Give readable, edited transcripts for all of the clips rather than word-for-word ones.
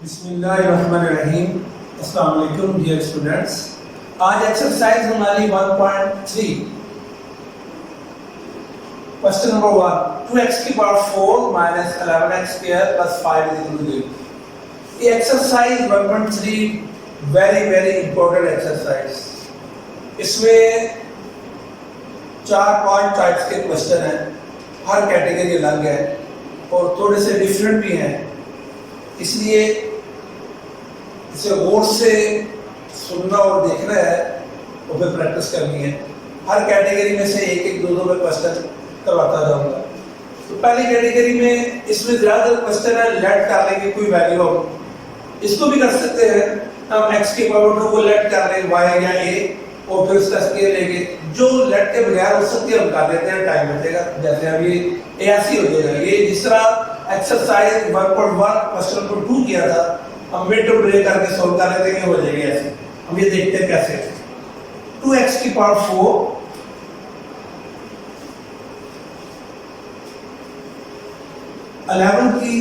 बिस्मिल्लाहिर्रहमानिर्रहीम। अस्सलाम वालेकुम डियर स्टूडेंट्स। आज एक्सरसाइज हमारी 1.3 क्वेश्चन नंबर 1 2x की power 4 minus 11x square plus 5 is equal to 0। ये एक्सरसाइज 1.3 वेरी इंपॉर्टेंट एक्सरसाइज। इसमें 4-5 टाइप्स के क्वेश्चन हैं, हर कैटेगरी अलग है और थोड़े से डिफरेंट भी हैं, इसलिए इसे गौर से सुनना और देखना है और फिर प्रैक्टिस करनी है। हर कैटेगरी में से एक दो में क्वेश्चन करवाता जाऊंगा। तो पहली कैटेगरी में इसमें ज्यादा क्वेश्चन है, लेट कर लेंगे कोई वैल्यू हम इसको भी कर सकते हैं। हम x की पावर 2 को लेट कर लें y या a और फिर उसका स्केल लेंगे। जो लेट के बगैर हो सकती है हम कर देते हैं, टाइम बचेगा। जैसे अब ये ऐसी हो जाएगा। ये जिस तरह एक्सरसाइज 1.1 क्वेश्चन नंबर 2 किया था, हम मिड टू ब्रेक करके सॉल्व कर लेते हैं, हो जाएगी ऐसे। हम ये देखते हैं कैसे। 2x की पावर 4 11 की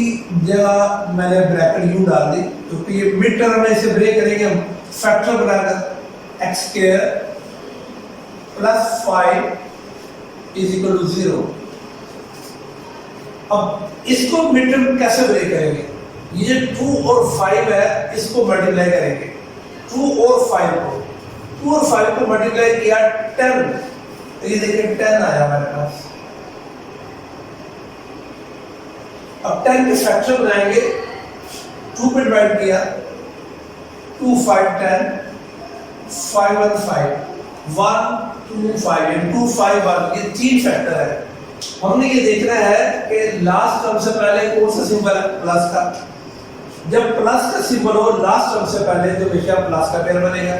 जगह मैंने ब्रैकेट यू डाल दी क्योंकि ये मिड टर्म में इसे ब्रेक करेंगे हम फैक्टर बनाकर x square plus 5 is equal to 0। अब इसको मिड टर्म कैसे ब्रेक करेंगे? ये 2 और 5 है, इसको मल्टीप्लाई करेंगे। 2 और 5 को मल्टीप्लाई किया 10, तो ये देखिए 10 आया हमारे पास। अब 10 के फैक्टर बनाएंगे, 2 पे डिवाइड किया 2 5 10 5 1 5 1 2 5 एंड 2 5 1, ये 3 फैक्टर है। हमने ये देखना है कि लास्ट टर्म से पहले कौन सा सिंबल है, प्लस का। जब प्लस का सिंबल हो लास्ट टर्म से पहले तो हमेशा प्लस का पेयर बनेगा,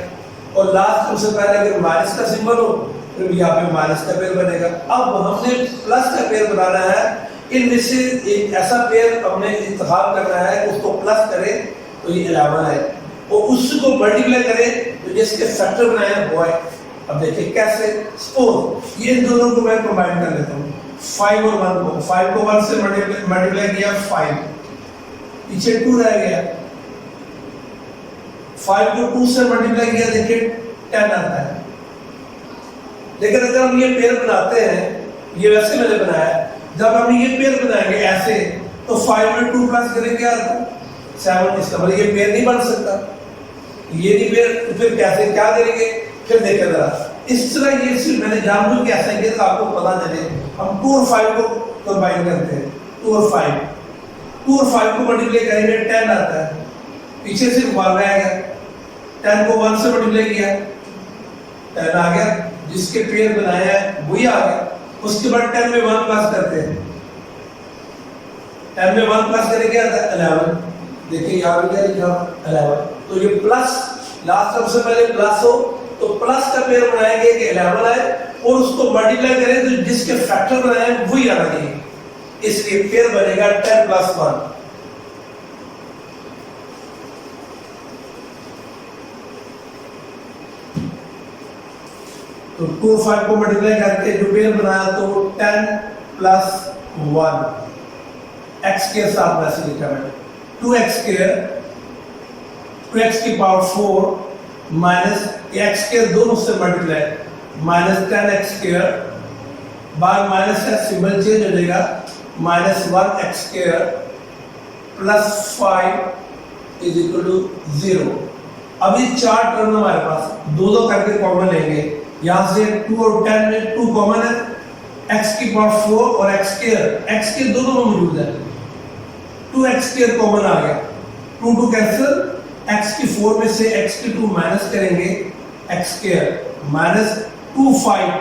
और लास्ट टर्म से पहले अगर माइनस का सिंबल हो तो यहाँ पे माइनस का पेयर बनेगा। अब हमने प्लस का पेयर बनाना है, इनमें से एक ऐसा पेयर हमने इंतखाब करना है, उसको प्लस करें तो ये 11 है, और उसको मल्टीप्लाई करें तो जिसके फैक्टर बनाए वो है। अब देखिए कैसे। सपोज ये दोनों को मैं कंबाइन कर लेता हूँ, 5 और 1 को। 5 को 1 से मल्टीप्लाई किया 5, पीछे 2 रह गया। 5 को 2 से मल्टीप्लाई किया, देखिए 10 आता है। लेकिन अगर हम ये पेयर बनाते हैं, ये वैसे मैंने बनाया, जब हम ये पेयर बनाएंगे ऐसे तो 5 में 2 प्लस करेंगे क्या आता है? 7। इसका मतलब ये पेयर नहीं बन सकता, ये नहीं पेयर, तो फिर कैसे क्या करेंगे? फिर देखिए जरा इस तरह। ये सिर्फ मैंने जानबूझ के ऐसा किया तो आपको पता चले। हम 2 और 5 को कंबाइन करते हैं, 2 और 5 को मल्टीप्लाई करेंगे 10 आता है, पीछे सिर्फ 1 रहेगा। 10 को 1 से मल्टीप्लाई किया 10 आ गया, जिसके पेयर बनाया है वही आ गया। उसके बाद 10 में 1 प्लस करते हैं, 10 में 1 प्लस करेंगे आता है 11। देखिए यहाँ पे क्या लिखा 11, तो ये प्लस लास्ट टर्म से पहले प्लस हो तो प्लस का पेयर बनाएंगे कि 11 आए, और उसको मल्टीप्लाई करें तो जिसके फैक्टर बनाए वही आना चाहिए, इसलिए पेयर बनेगा 10 प्लस 1। तो 2 और 5 को मल्टीप्लाई करके जो पेयर बनाया तो 10 प्लस 1 x के साथ वैसे लिखा मैंने 2x स्क्वायर, 2x की पावर 4 माइनस x स्क्वायर दोनों से मल्टीप्लाई माइनस 10x स्क्वायर, बार माइनस का सिंबल चेंज हो जाएगा, minus 1x square plus 5 is equal to 0। अभी 4 टर्म हमारे पास, दो करके कॉमन लेंगे। यहाँ से 2 और 10 में 2 कॉमन है, x की पावर 4 और x स्क्वायर दोनों में मौजूद है। 2x स्क्वायर कॉमन आ गया, 2 कैंसिल, x की 4 में से x की 2 माइनस करेंगे, x square minus 2 5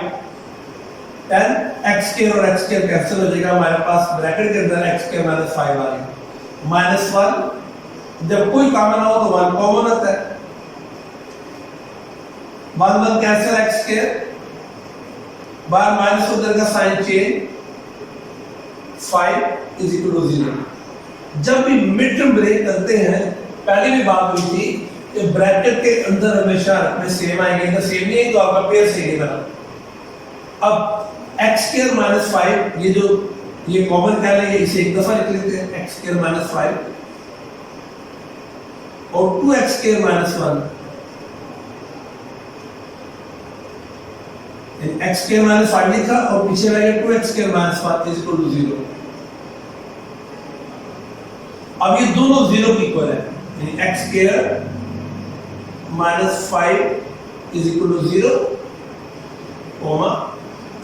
10 x square और x स्क्वायर कैंसिल हो जाएगा। हमारे पास ब्रैकेट के अंदर x स्क्वायर माइनस 5 आ गया, माइनस 1। जब कोई कॉमन हो तो 1 कॉमन आता है, 1 कैंसिल, x स्क्वायर बार माइनस उधर का sign change, 5 is equal to 0। जब भी मिड टर्म ब्रेक करते हैं, पहले भी बात हुई थी कि ब्रैकेट के अंदर हमेशा में सेम आएंगे, तो सेम नहीं है तो आपका पेयर सही बना। अब x स्क्वायर माइनस 5, ये जो ये कॉमन क्या लेंगे, इसे एक दफा लिख लेते हैं, x स्क्वायर माइनस 5 और 2x square minus 1, x square minus 5 लिखा और पीछे रहेगा 2x square minus 1 is equal to 0। अब ये दोनों 0 के इक्वल है, यानी x square minus 5 is equal to 0, comma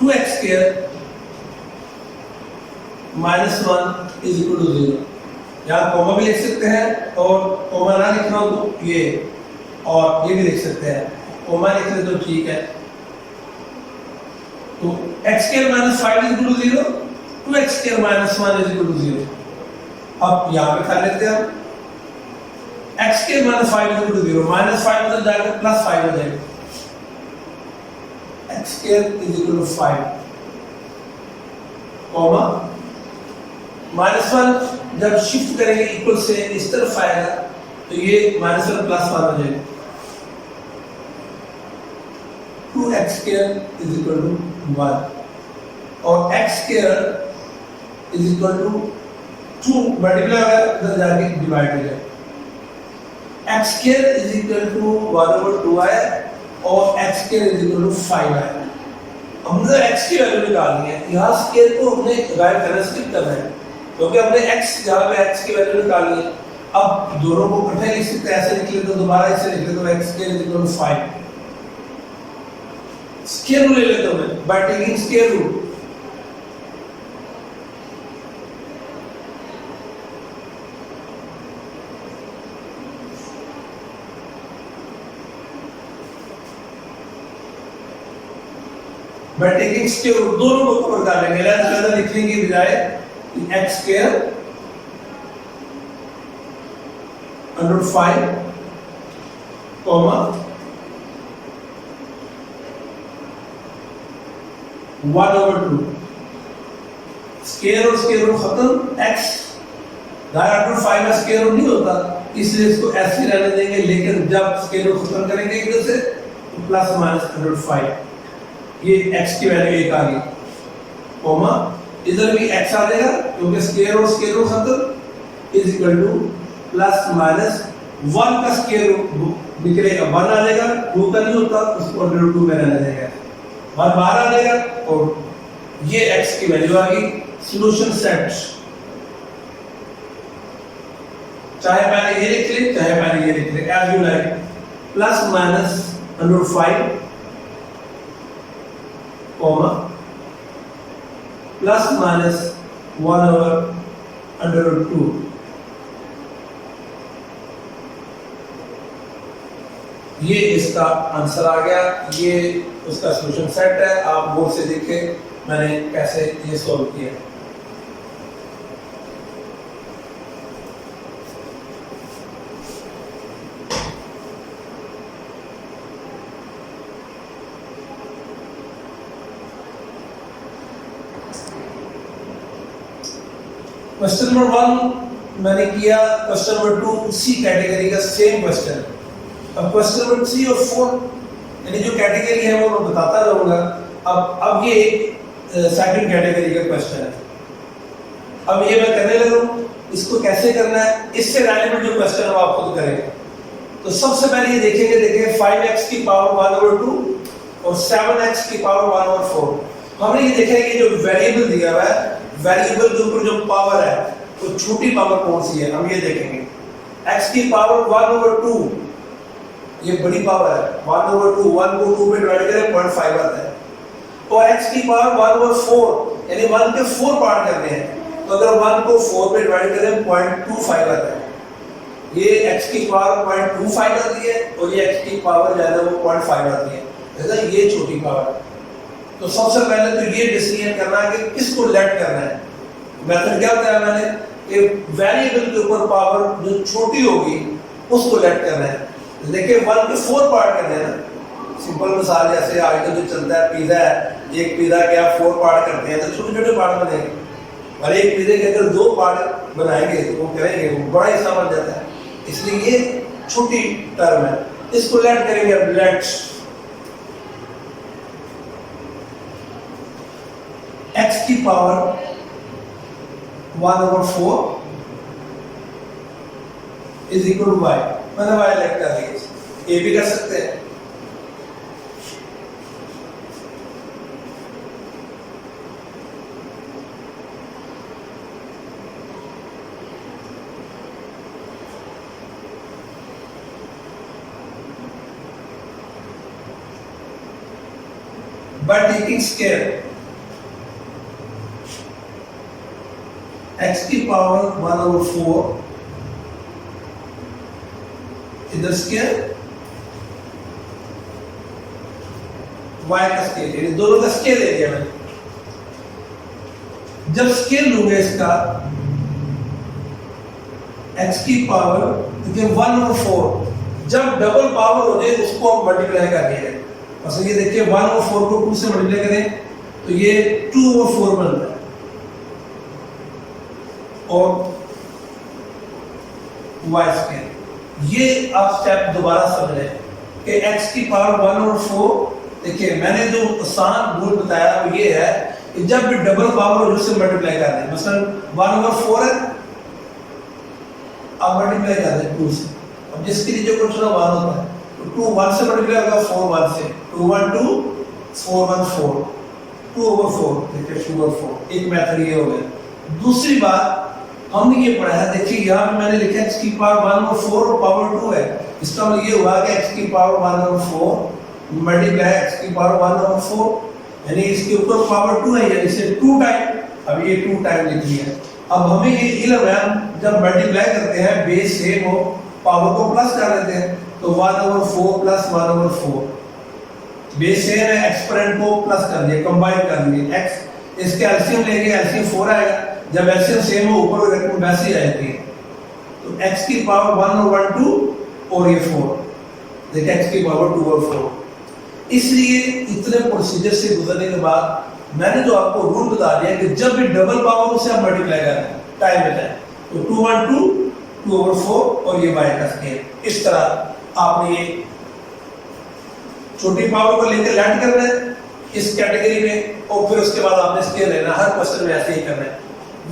2x square minus 1 is equal to 0। यहाँ कोमा भी लिख सकते हैं और कोमा ना लिखना हो तो ये और ये भी लिख सकते हैं, कोमा लिख ले तो ठीक है। तो x square minus 5 is equal to 0, 2x square minus 1 is equal to 0। अब यहाँ पे कर लेते हैं हम, x square minus 5 is equal to 0, minus 5 उधर जाकर प्लस 5 हो जाएगा, x square is equal to 5, comma minus 1 जब शिफ्ट करेंगे इक्वल से इस तरफ आएगा तो ये माइनस 1 प्लस 1 हो जाएगा, 2x square is equal to 1 और x square is equal to 2 multiply होगा इधर जाके डिवाइड हो जाएगा, x square is equal to 1/2 है और x square is equal to 5 है। हमने x की वैल्यू निकालनी है, यहाँ स्क्वायर को हमने गायब करना स्किप करना है क्योंकि हमने x जहाँ पे x की वैल्यू निकालनी है। अब दोनों को इकट्ठे लिख सकते हैं, ऐसे लिख ले तो दोबारा ऐसे लिख ले तो x square is equal to 5, square root ले लेता हूं मैं by taking square root, by taking square root दोनों को कवर कर लेंगे, ज्यादा लिखने की बजाय x square under 5 comma 1/2, square और स्क्वायर रूट खत्म, x अंडर 5 का स्क्वायर रूट नहीं होता इसलिए इसको ऐसे ही रहने देंगे, लेकिन जब स्क्वायर रूट खत्म करेंगे इधर से तो प्लस माइनस अंडर 5, ये x की वैल्यू 1 आ गई, कॉमा इधर भी x आ जाएगा क्योंकि स्क्वायर और स्क्वायर रूट खत्म is equal to plus minus 1 का स्क्वायर रूट निकलेगा 1 आ जाएगा, 2 का नहीं होता उसको अंडर 2 में रहने देंगे, 1 बाहर आ जाएगा और ये x की वैल्यू आ गई। सॉल्यूशन सेट, चाहे पहले ये लिख ले चाहे पहले ये लिख ले as you like, plus minus under 5 comma plus minus 1/2, ये इसका आंसर आ गया, ये उसका सॉल्यूशन सेट है। आप बोर्ड से देखें मैंने कैसे ये सॉल्व किया। क्वेश्चन नंबर 1 मैंने किया, क्वेश्चन नंबर 2 उसी कैटेगरी का सेम क्वेश्चन। अब क्वेश्चन नंबर 3 और 4 यानी जो कैटेगरी है वो मैं बताता रहूंगा। अब ये सेकंड कैटेगरी का क्वेश्चन है, अब ये मैं करने लगा हूं, इसको कैसे करना है इससे रिलेटेड जो क्वेश्चन है वो आप खुद करेंगे। तो सबसे पहले ये देखेंगे, देखिए 5x की पावर 1/2 और 7x की पावर 1/4। हमने ये देखा है कि जो वेरिएबल दिया हुआ है, वेरिएबल के ऊपर जो पावर है वो छोटी पावर कौन सी है हम ये देखेंगे। x की पावर 1/2 ये बड़ी पावर है, 1/2, 1 को 2 में डिवाइड करें 0.5 आता है, और x की पावर 1/4 यानी 1 के 4 पार्ट करने हैं, तो अगर 1 को 4 में डिवाइड करें 0.25 आता है। ये x की पावर 0.25 आती है और ये x की पावर ज्यादा वो 0.5 आती है, ऐसा ये छोटी पावर है। तो सबसे पहले तो ये डिसीजन करना है कि किसको लेट करना है। मेथड क्या बताया मैंने कि वेरिएबल के ऊपर पावर जो छोटी होगी उसको लेट करना है। देखिए 1 के 4 पार्ट करने हैं ना, सिंपल मिसाल जैसे आजकल जो चलता है पिज्जा है, एक पिज्जा के आप 4 पार्ट करते हैं तो छोटे छोटे पार्ट बनेंगे, और एक पिज्जे के अगर 2 पार्ट बनाएंगे तो वो करेंगे वो बड़ा हिस्सा बन जाता है, इसलिए ये छोटी टर्म है, इसको लेट करेंगे। अब लेट x की power 1/4 is equal to y, मैंने वाई लेट कर दिया, ये भी कर सकते हैं। by taking scale x की पावर 1/4 इधर स्केल y का स्केल, ये दोनों का स्केल ले लिया मैंने। जब स्केल लूंगा इसका x की पावर देखिए 1/4, जब डबल पावर हो जाए उसको हम मल्टीप्लाई कर दिया। ये देखिए 1/4 को 2 से मल्टीप्लाई करें तो ये 2/4 बनता है, और y स्क्वायर। ये आप स्टेप दोबारा समझ लें कि x की पावर 1/4, देखिए मैंने जो आसान रूल बताया वो ये है कि जब भी डबल पावर हो उससे मल्टीप्लाई कर दें। मसलन 1/4 है, आप मल्टीप्लाई कर दें 2 से। अब जिसके लिए जो क्वेश्चन 1 होता है तो 2 1 से मल्टीप्लाई होगा, 4 1 से, 2 1 2, 4 1 4, 2/4, देखिए 2/4, एक मेथड ये हो गया। दूसरी बात हमने ये पढ़ा है, देखिए यहाँ पे मैंने लिखा x की पावर 1/4 और पावर 2 है, इसका मतलब ये हुआ कि x की पावर 1/4 मल्टीप्लाई x की पावर 1/4, यानी इसके ऊपर पावर 2 है, यानी इसे 2 टाइम, अब ये 2 टाइम लिख लिया। अब हमें ये इल्म है, जब मल्टीप्लाई करते हैं बेस सेम हो, पावर को प्लस कर देते हैं, तो 1/4 प्लस 1/4, बेस सेम है, एक्सपोनेंट को प्लस कर दिया, कंबाइन कर दिया, x इसके एलसीएम लेंगे, एलसीएम 4 आएगा, जब एलसीएम सेम हो ऊपर रकम वैसे ही आएगी, तो x की पावर 1/2 और ये 4, देखिए x की पावर 2/4। इसलिए इतने प्रोसीजर से गुजरने के बाद मैंने जो आपको रूल बता दिया कि जब भी डबल पावर उसे हम मल्टीप्लाई करना टाइम में टाइम, तो 2/2 2/4 और ये y का स्केल, इस तरह आपने ये छोटी पावर को लेकर लैंड करना है इस कैटेगरी में, और फिर उसके बाद आपने स्केल लेना, हर क्वेश्चन में ऐसे ही करना है।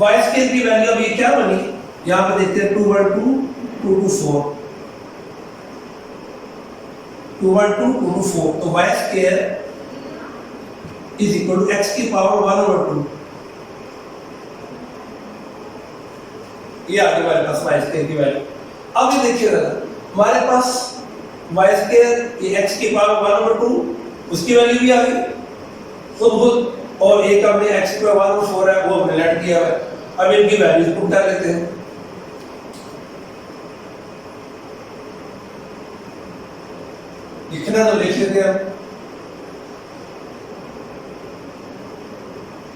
y स्केल की वैल्यू अभी क्या बनी, यहाँ पे देखते हैं 2/2 2 to 4, 2/2 2 to 4, तो y square is equal to x की पावर 1/2, ये आगे हमारे पास y स्केल की वैल्यू। अब ये देखिए हमारे पास y स्केल ये x की पावर 1/2, उसकी वैल्यू भी आ गई खुद, और एक हमने x की पावर 1/4 है वो हमने लेट किया है। अब इनकी वैल्यूज पुट कर लेते हैं, लिखना तो लिख लेते हैं,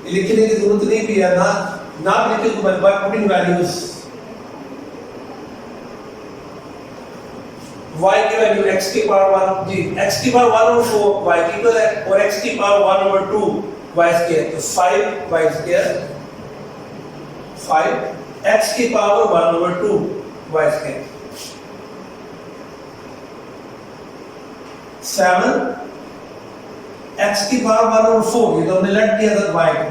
लिखने की जरूरत नहीं भी है ना लिखे तो बाय पुटिंग वैल्यूज। y की वैल्यू x की पावर 1 जी, x की पावर 1/4 y की इक्वल है, और x की पावर 1/2 y स्क्वायर, तो 5 y स्क्वायर 5 x की पावर 1/2 y स्क्वायर, 7 x की पावर 1/4, ये तो हमने लेट किया था y को,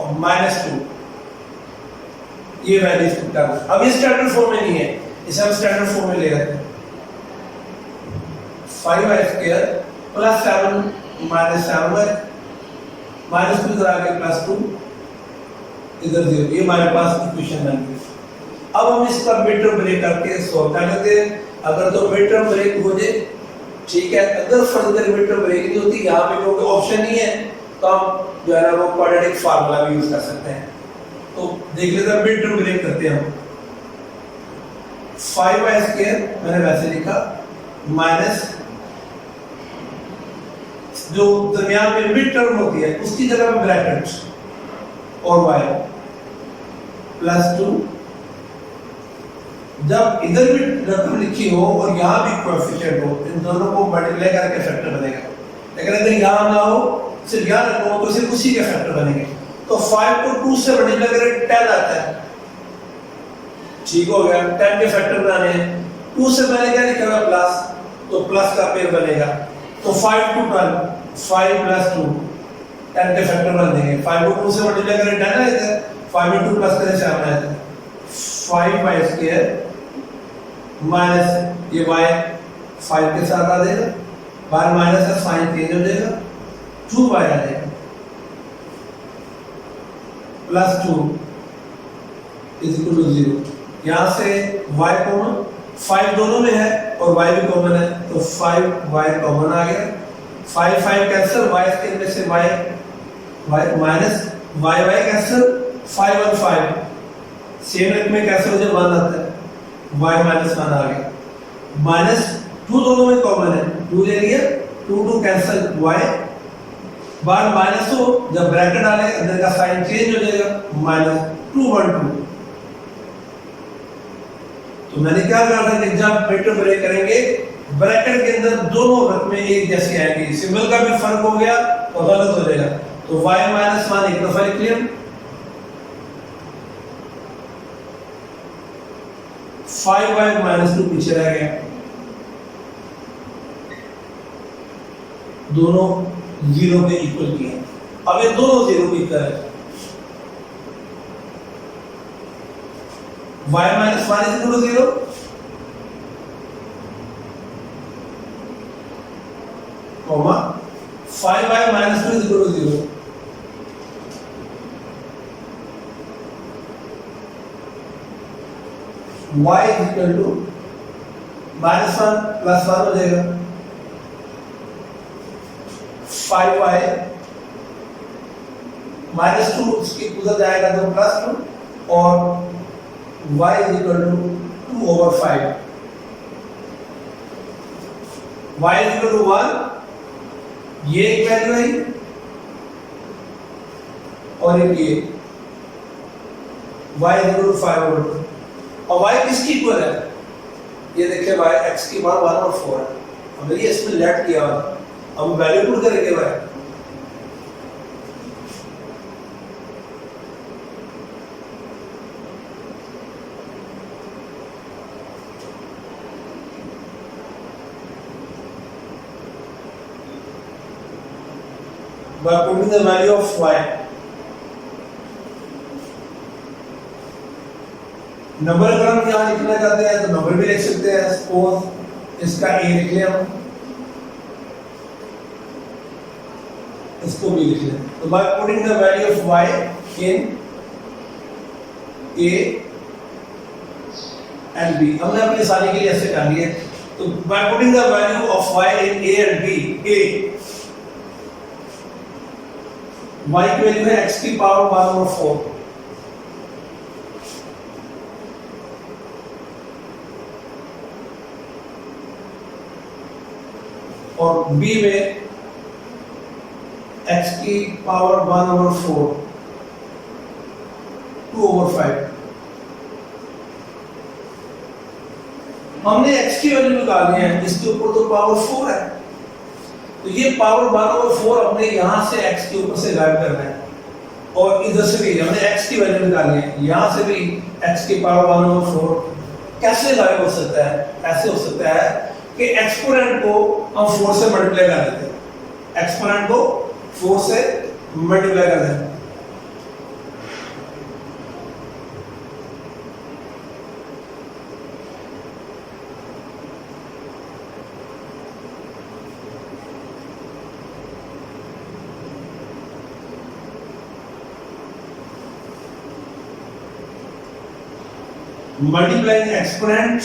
और -2, ये वैल्यू पुट करना। अब ये स्टैंडर्ड फॉर्म में नहीं है, इसे हम स्टैंडर्ड फॉर्म में ले आते हैं, 5y स्क्वायर प्लस 7 -7y, -2 इधर आ गया +2 इधर 0, ये हमारे पास इक्वेशन बन गई। अब हम इसका मिड टर्म ब्रेक करके सॉल्व कर लेते हैं। अगर तो मिड टर्म ब्रेक हो जाए ठीक है, अगर फर्दर मिड टर्म ब्रेक नहीं होती, यहाँ पे कोई ऑप्शन नहीं है, तो हम जो है ना वो क्वाड्रेटिक फार्मूला भी यूज कर सकते हैं। तो देख लेते हैं, मिड टर्म ब्रेक करते हैं हम। 5y स्क्वायर मैंने वैसे लिखा, माइनस जो दरमियान में मिड टर्म होती है उसकी जगह में ब्रैकेट और y +2, जब इधर भी रकम लिखी हो और यहाँ भी कोएफिशिएंट हो, इन दोनों को मल्टीप्लाई करके फैक्टर बनेगा। लेकिन अगर यहाँ ना हो, सिर्फ यहाँ रखो तो सिर्फ उसी के फैक्टर बनेंगे। तो 5 को 2 से मल्टीप्लाई करें 10 आता है, ठीक हो गया, 10 के फैक्टर बनाने हैं। 2 से पहले क्या लिखा हुआ प्लस, तो प्लस का पेयर बनेगा, तो 5 to 12 5 + 2 10 के फैक्टर बन देंगे। 5 को 2 से मल्टीप्लाई करें 10 आएगा, 5 में 2 प्लस करें 7 आएगा, 5y² माइनस ये y 5 के साथ आ जाएगा, बार माइनस का साइन चेंज हो जाएगा, 2y आ जाएगा प्लस 2 इज इक्वल टू 0। यहां से y कॉमन, 5 दोनों में है और y भी कॉमन है, तो 5y कॉमन आ गया। 5 5 कैंसिल, y के में से y माइनस y कैंसिल, 5 और 5 सेम रेट में कैंसिल हो जाए 1 आता है, y माइनस 1 आ गया। माइनस 2 दोनों में कॉमन है, 2 ले लिया, 2 2 कैंसिल, y बार माइनस हो, जब ब्रैकेट डाले अंदर का साइन चेंज हो जाएगा, माइनस 2 1 2। तो मैंने क्या कहा था कि जब वेक्टर ब्रेक करेंगे ब्रैकेट के अंदर दोनों रकमें एक जैसी आएंगी, सिंबल का भी फर्क हो गया तो गलत हो जाएगा। तो y माइनस 1 एक दफा लिख लिया, 5y माइनस 2 पीछे रह गया, दोनों 0 के इक्वल किए। अब ये दोनों 0 के इक्वल है, y minus 1 is equal to 0, comma 5y minus 2 is equal to 0। y is equal to minus 1 plus 1 हो जाएगा, 5y माइनस 2 इसके उधर जाएगा तो प्लस 2 और y is equal to 2 over 5। y is equal to 1, ये एक वैल्यू है और एक ये y is equal to 5 over 2। और y किसकी इक्वल है, ये देखिए y x की मान 1 और 4 है। अब ये इसमें लेट किया हुआ, अब वैल्यू पुट करेंगे y by putting the value of y, number अगर हम यहाँ लिखना चाहते हैं तो नंबर भी लिख सकते हैं। सपोज इसका a लिख लिया, इसको b लिख लिया, तो by putting the value of y in a and b, हमने अपनी सारी के लिए ऐसे कर लिया। तो by putting the value of y in a and b, a y की वैल्यू है x की पावर 1 और 4, और b में x की पावर 1 ओवर 4, 2 ओवर 5। हमने x की वैल्यू निकालनी है, इसके ऊपर तो पावर 4 है, तो ये पावर 1 ओवर 4 हमने यहां से x के ऊपर से गायब करना है, और इधर से भी हमने x की वैल्यू निकालनी है, यहां से भी x की पावर 1 ओवर 4 कैसे गायब हो सकता है? ऐसे हो सकता है कि एक्सपोनेंट को हम 4 से मल्टीप्लाई कर देते हैं, एक्सपोनेंट को 4 से मल्टीप्लाई कर देते हैं। Multiplying exponent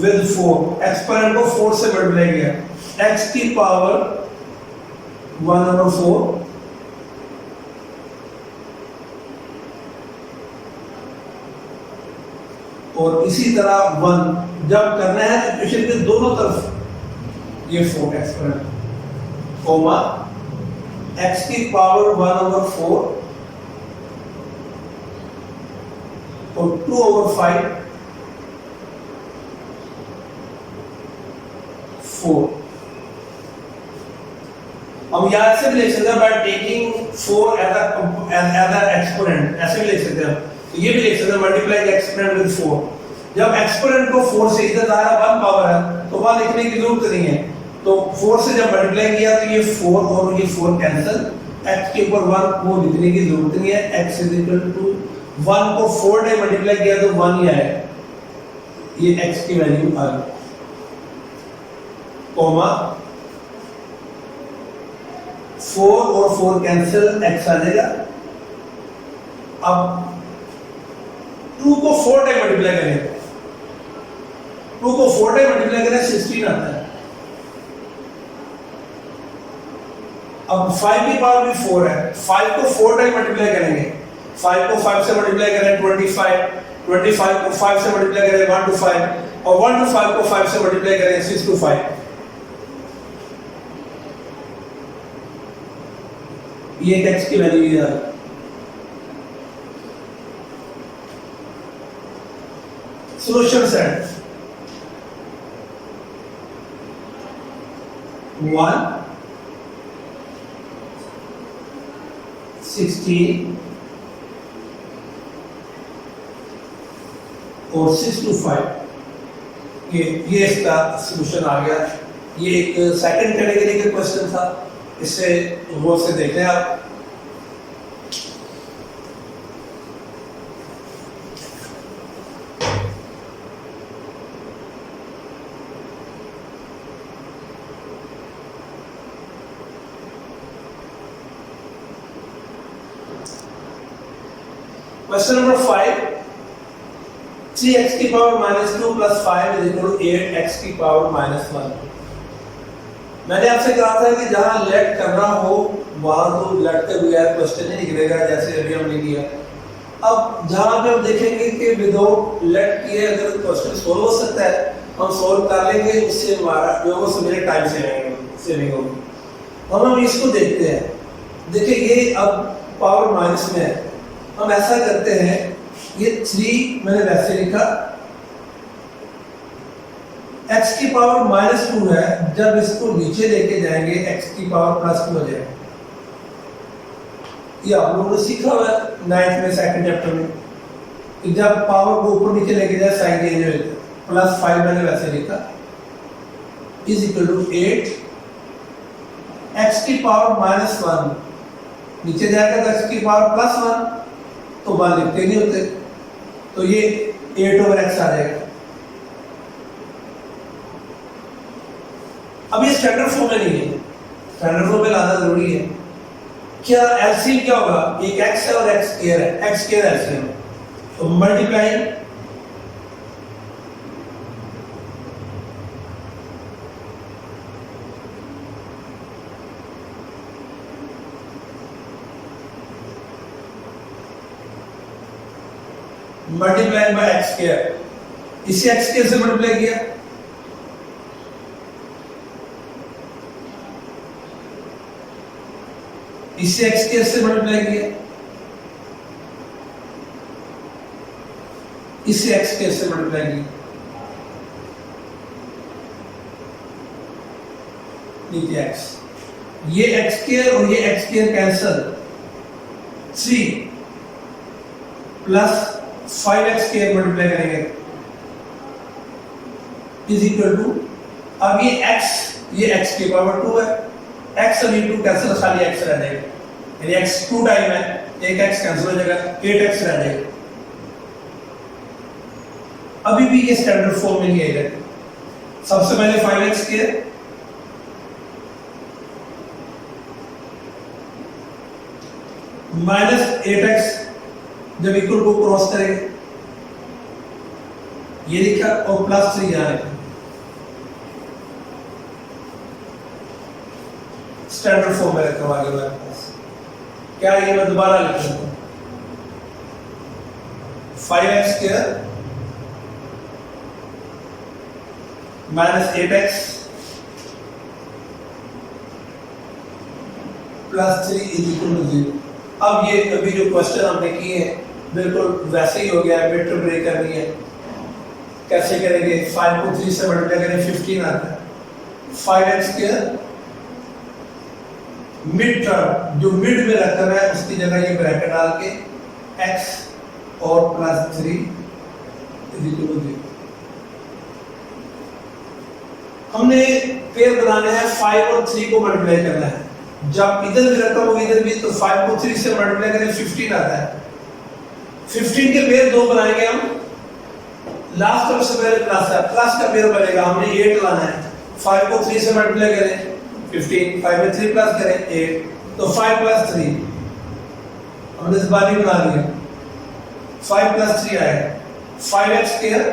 with 4, एक्सपोनेंट को 4 से मल्टीप्लाई किया, x की पावर 1 ओवर 4 और इसी तरह 1 जब करना है इक्वेशन के दोनों तरफ ये 4 एक्सपोनेंट कोमा x की पावर 1 ओवर 4 और 2 ओवर 5 4। अब यहां से भी लिख सकते हैं by taking 4 as a exponent, ऐसे भी लिख सकते हैं। तो ये भी लिख सकते हैं मल्टीप्लाई एक्सपोनेंट विद 4। जब एक्सपोनेंट को 4 से इधर आ रहा 1 पावर है तो वहां लिखने की जरूरत नहीं है, तो 4 से जब मल्टीप्लाई किया तो ये 4 और ये 4 कैंसिल, x के ऊपर 1 वो लिखने की जरूरत नहीं है। x इज इक्वल टू 1 को 4 टाइम मल्टीप्लाई किया तो 1 ही आएगा, ये x की वैल्यू आ गई, कॉमा 4 और 4 कैंसिल, x आ जाएगा। अब 2 को 4 टाइम मल्टीप्लाई करें, 2 को 4 टाइम मल्टीप्लाई करें 16 आता है। अब 5 की पावर भी 4 है, 5 को 4 टाइम मल्टीप्लाई करेंगे, 5 को 5 से मल्टीप्लाई करें 25, 25 को 5 से मल्टीप्लाई करें 1 to 5 और 1 to 5 को 5 से मल्टीप्लाई करें 6 to 5। ये x की वैल्यू है। सॉल्यूशन सेट 1 16 और 6 to 5, ये इसका सॉल्यूशन आ गया। ये एक सेकंड कैटेगरी का क्वेश्चन था, इससे गौर से देखें आप। क्वेश्चन नंबर 5, 3x की पावर -2 + 5 = 8x की पावर -1। मैंने आपसे कहा था कि जहां लेट करना हो वहां तो लेट के बगैर क्वेश्चन ही निकलेगा, जैसे अभी हमने किया। अब जहां पे हम देखेंगे कि विदाउट लेट किए अगर क्वेश्चन सोल्व हो सकता है, हम सोल्व कर लेंगे, उससे हमारा जो वो मेरे टाइम सेविंग होगी। हम इसको देखते हैं। देखिए ये अब पावर माइनस में है, हम ऐसा करते हैं, ये 3 मैंने वैसे लिखा, x की पावर -2 है, जब इसको नीचे लेके जाएंगे x की पावर +2 हो जाएगा। ये आप लोगों ने सीखा हुआ है 9th में सेकंड चैप्टर में, कि जब पावर को ऊपर नीचे लेके जाए साइन चेंज हो जाता है। +5 मैंने वैसे लिखा = 8 x की पावर -1 नीचे जाएगा तो x की पावर +1 तो 1 लिखते नहीं होते, तो ये 8/x आ जाएगा। अब ये स्टैंडर्ड फॉर्म में नहीं है, स्टैंडर्ड फॉर्म में लाना जरूरी है। क्या एलसीएम क्या होगा, एक x है और x स्क्वायर है, x स्क्वायर एलसीएम, तो multiplying multiply by x square, इसे x स्क्वायर से मल्टीप्लाई किया, इसे x स्क्वायर से मल्टीप्लाई किया, इसे x स्क्वायर से मल्टीप्लाई किया, नीचे x, ये x स्क्वायर और ये x square cancel, 3 + 5x square multiply करेंगे = अब ये x की पावर 2 है, x और 2 कैंसिल, खाली x रह जाएगा, यानी x 2 टाइम है, एक x कैंसिल हो जाएगा, 8x रह जाएगा। अभी भी ये स्टैंडर्ड फॉर्म में नहीं आएगा। सबसे पहले 5x स्क्वायर -8x जब इक्वल को क्रॉस करेंगे, ये लिखा और +3 यहाँ लिखा, स्टैंडर्ड फॉर्म में रखा आगे वाले पास। क्या ये मैं दोबारा लिख दूं, 5x स्क्वायर -8x +3 = 0। अब ये अभी जो क्वेश्चन हमने किए हैं बिल्कुल वैसे ही हो गया है, मिड टर्म ब्रेक करनी है। कैसे करेंगे, 5 को 3 से मल्टीप्लाई करें 15 आता है, 5x स्क्वायर मिड टर्म जो मिड में रखा है उसकी जगह ये ब्रैकेट डाल के x और +3 = 0। हमने पेयर बनाने हैं, 5 और 3 को मल्टीप्लाई करना है, जब इधर भी रकम होगी इधर भी, तो 5 को 3 से मल्टीप्लाई करें 15 आता है। 15 के पेयर दो बनाएंगे हम, लास्ट टर्म से पहले प्लस है, प्लस का पेयर बनेगा, हमने 8 लाना है। 5 को 3 से मल्टीप्लाई करें 15, 5 में 3 प्लस करें 8, तो 5 प्लस 3 हमने इस बार ही बना लिया। 5 प्लस 3 आएगा 5x स्क्वायर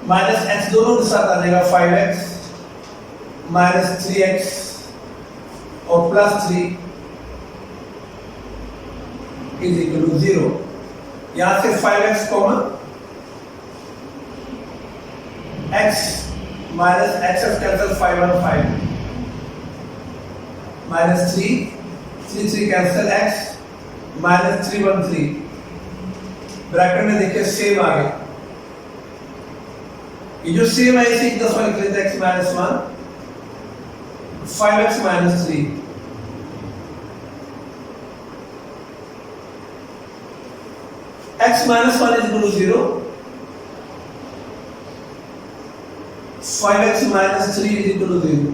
माइनस x दोनों के साथ आ जाएगा 5x माइनस 3x और प्लस 3 इज इक्वल टू 0। यहां से 5x common, x minus x cancel 5 और 5 minus 3 cancel x minus 3 1 3 bracket में देखिए सेम आ गया। ये जो सेम है इसे 10 लिख लेते हैं, x minus 1 5x minus 3 x minus 1 is equal to 0, 5x minus 3 is equal to 0,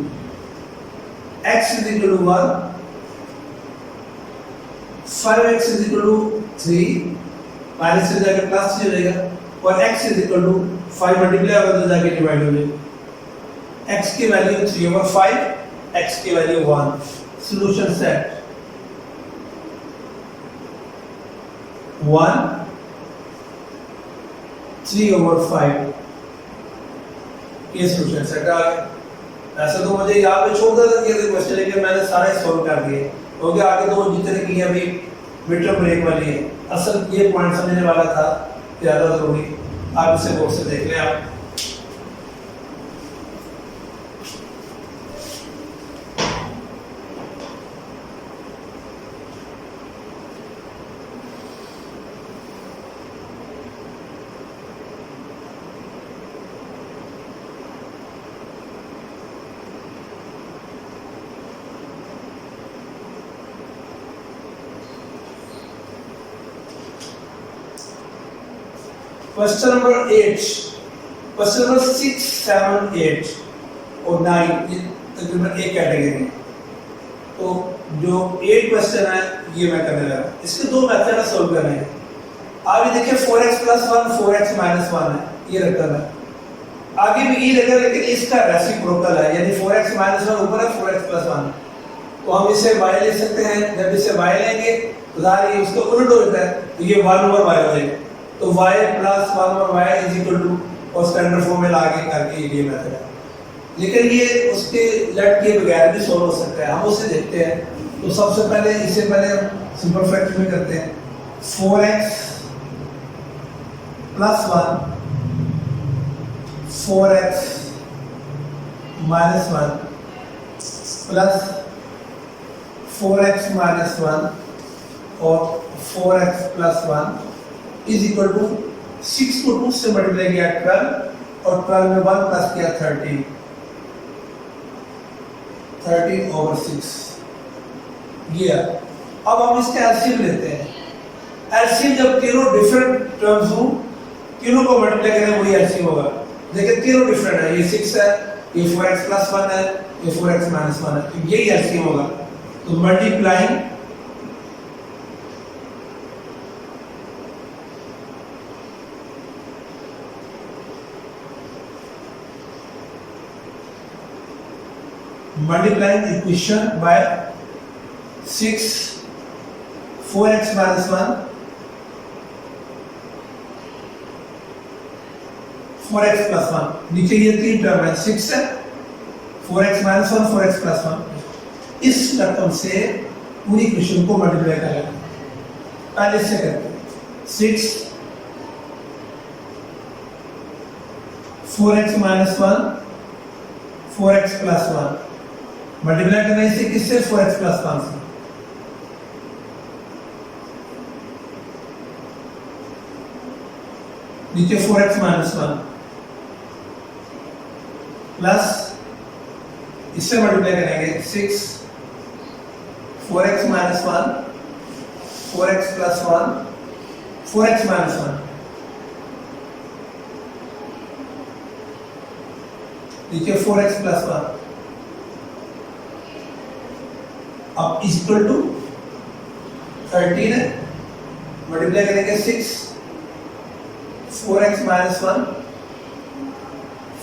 x is equal to 1, 5x is equal to 3, minus से जाकर प्लस 3 हो जाएगा, और x is equal to 5 multiply होगा तो जाके डिवाइड हो जाएगा। x की वैल्यू 3/5, x की वैल्यू 1। सॉल्यूशन सेट 1 3/5 ये सॉल्यूशन सेट आ गया। ऐसा तो मुझे यहाँ पे छोड़ देता कि क्वेश्चन, लेकिन मैंने सारे सॉल्व कर दिए, क्योंकि आगे तो जितने की अभी मिड टर्म ब्रेक वाली है, असल ये पॉइंट समझने वाला था ज़्यादा जरूरी। आप इसे बोर्ड से देख लें आप। क्वेश्चन नंबर 8, क्वेश्चन नंबर 6, 7, 8 और 9 ये तकरीबन एक कैटेगरी है। तो जो 8 क्वेश्चन है ये मैं करने लगा। इसके दो मेथड है सॉल्व करने हैं। आप ये देखिए 4x + 1 4x - 1 है, ये रकम है। आगे भी ये रकम, लेकिन इसका रेसिप्रोकल है, यानी 4x - 1 ऊपर है 4x + 1। तो हम इसे y ले सकते हैं। जब इसे y लेंगे तो ज़ाहिर है उसको उल्ट होता है, तो ये 1/y हो जाएगा। तो y + 1/y = और स्टैंडर्ड फॉर्म में लाके करके ये मेथड है। लेकिन ये उसके लेट के बगैर भी सॉल्व हो सकता है, हम उसे देखते हैं। तो सबसे पहले इसे पहले हम सिंपल फ्रैक्शन में करते हैं। 4x + 1 4x - 1 प्लस 4x - 1 और 4x + 1 इज इक्वल टू 6 को 2 से मल्टीप्लाई किया 12 और 12 में 1 प्लस किया 13 13/6 ये। अब हम इसका एलसीएम लेते हैं। एलसीएम जब तीनों डिफरेंट टर्म्स हो, तीनों को मल्टीप्लाई करें वही एलसीएम होगा। देखिए तीनों डिफरेंट है, ये 6 है, ये 4x + 1 है, ये 4x - 1 है, तो यही एलसीएम होगा। तो multiplying equation by 6 4x - 1 4x + 1। नीचे ये तीन टर्म है, 6 है, 4x - 1 4x + 1। इस रकम से पूरी इक्वेशन को मल्टीप्लाई करेंगे। पहले से करते हैं 6 4x - 1 4x + 1 मल्टीप्लाई करने से किससे 4x + 1 से। नीचे 4x - 1 प्लस इससे मल्टीप्लाई करेंगे 6 4x - 1 4x + 1 4x - 1 नीचे 4x + 1 अब इज इक्वल टू 13 है, मल्टीप्लाई करेंगे 6, 4x माइनस 1,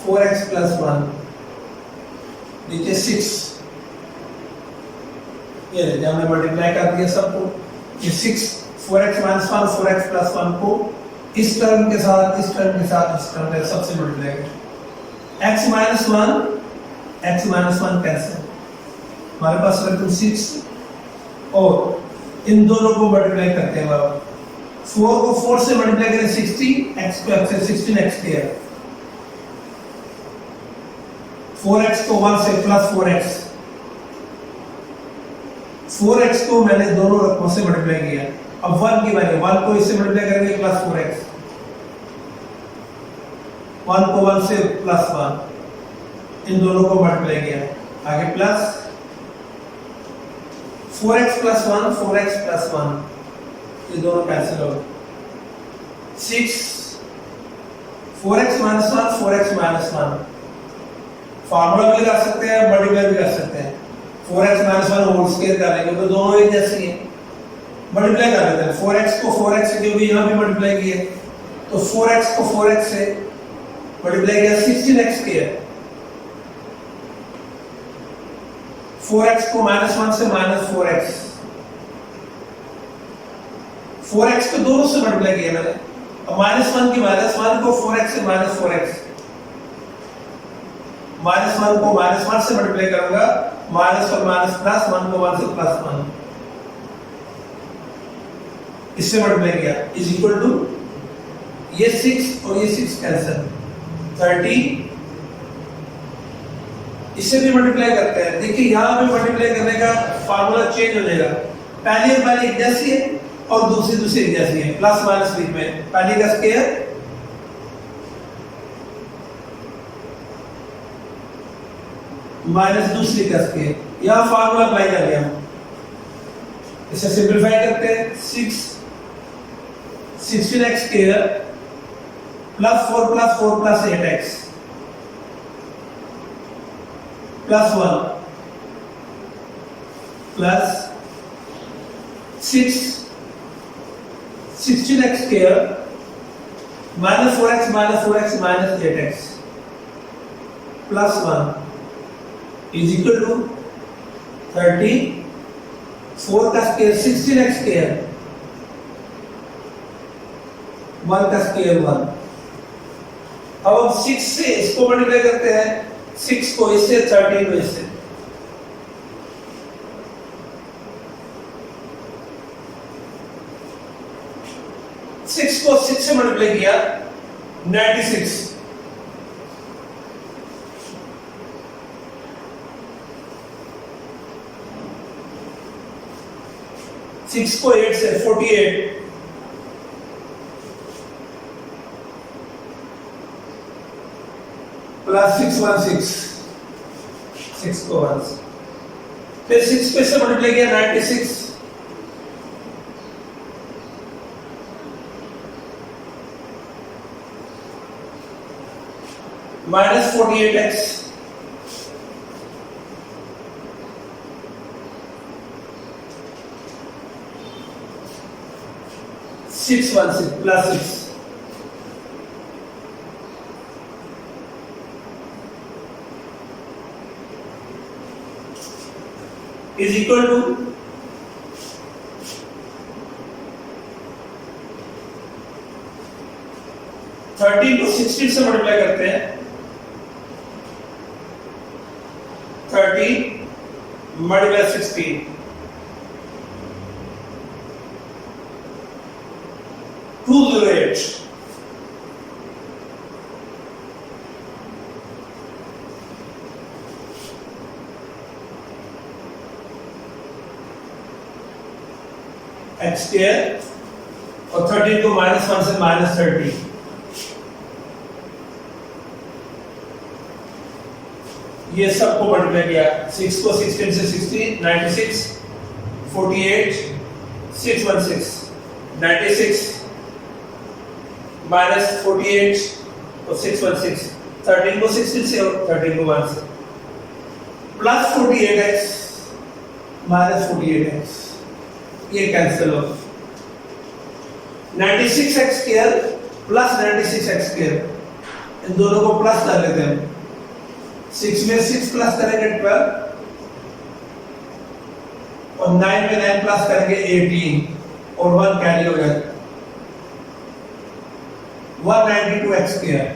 4x प्लस 1, नीचे 6, ये देखिए हमने मल्टीप्लाई कर दिया सबको। ये 6, 4x माइनस 1, 4x प्लस 1 को इस टर्म के साथ, इस टर्म के साथ, इस टर्म के साथ सबसे मल्टीप्लाई करें। x माइनस 1 कैंसिल, हमारे पास रकम 6 और इन दोनों को मल्टीप्लाई करते हैं। 4 को 4 से मल्टीप्लाई करें 60, x को x से 16x किया, 4x को 1 से प्लस 4x, 4x को मैंने दोनों रकमों से मल्टीप्लाई किया। अब 1 की वैल्यू, 1 को इससे मल्टीप्लाई करेंगे प्लस 4x, 1 को 1 से प्लस 1, इन दोनों को मल्टीप्लाई किया, आगे plus 4x plus 1, 4x plus 1, ये दोनों कैंसिल हो गए। 6, 4x minus 1, 4x minus 1, formula भी लगा सकते हैं, मल्टीप्लाई भी कर सकते हैं। 4x माइनस 1 होल स्क्वायर कर लेंगे तो दोनों एक जैसे ही हैं, मल्टीप्लाई कर लेते हैं। 4x को 4x से जो भी यहाँ भी मल्टीप्लाई किए तो 4x को 4x से मल्टीप्लाई किया 16x किया, 4x को माइनस 1 से माइनस 4x, 4x को दोनों से मल्टीप्लाई किया मैंने। अब माइनस 1 की माइनस 1 को 4x से माइनस 4x, माइनस 1 को माइनस 1 से मल्टीप्लाई करूंगा, माइनस और माइनस प्लस, 1 को 1 से प्लस 1, इससे मल्टीप्लाई किया इज इक्वल टू ये 6 और ये 6 कैंसिल, 30, इससे भी मल्टीप्लाई करते हैं। देखिए यहां पे मल्टीप्लाई करने का फार्मूला चेंज हो जाएगा, पहली और पहली एक जैसी है और दूसरी एक जैसी है, प्लस माइनस बीच में पहली का स्क्वायर माइनस दूसरी का स्क्वायर, यहां फार्मूला अप्लाई कर लिया। इसे सिंपलीफाई करते हैं, 16x square plus 4 plus 8x plus 1 plus 16x square minus 4x minus 8x plus 1 is equal to 30, 4 का स्क्वायर 16x स्क्वायर, 1 का स्क्वायर 1। अब हम 6 से इसको मल्टीप्लाई करते हैं, 6 को इससे, 13 को इससे, सिक्स को 6 से मल्टीप्लाई किया 96, 6 को 8 से 48, प्लस 616, 6 को 1 से, फिर 6 पे से मल्टीप्लाई किया 96, minus 48x, six one six plus 6, is equal to 13 को 16 से मल्टीप्लाई करते हैं, 13 मल्टीप्लाई 16, 208, x स्क्वायर और 13 को माइनस 1 से माइनस 30, ये सबको मल्टीप्लाई किया, 6 को 16 से 60, 96, 48, 616, 96 माइनस 48 और 616, 13 को 16 से और 13 को 1 से, प्लस 48x माइनस 48x, ये कैंसिल हो। 96x square plus 96x square, इन दोनों को प्लस कर लेते हैं। 6 में 6 प्लस करेंगे 12 और 9 में 9 प्लस करेंगे 18 और 1 कैरी हो जाएगा 192x स्क्वायर।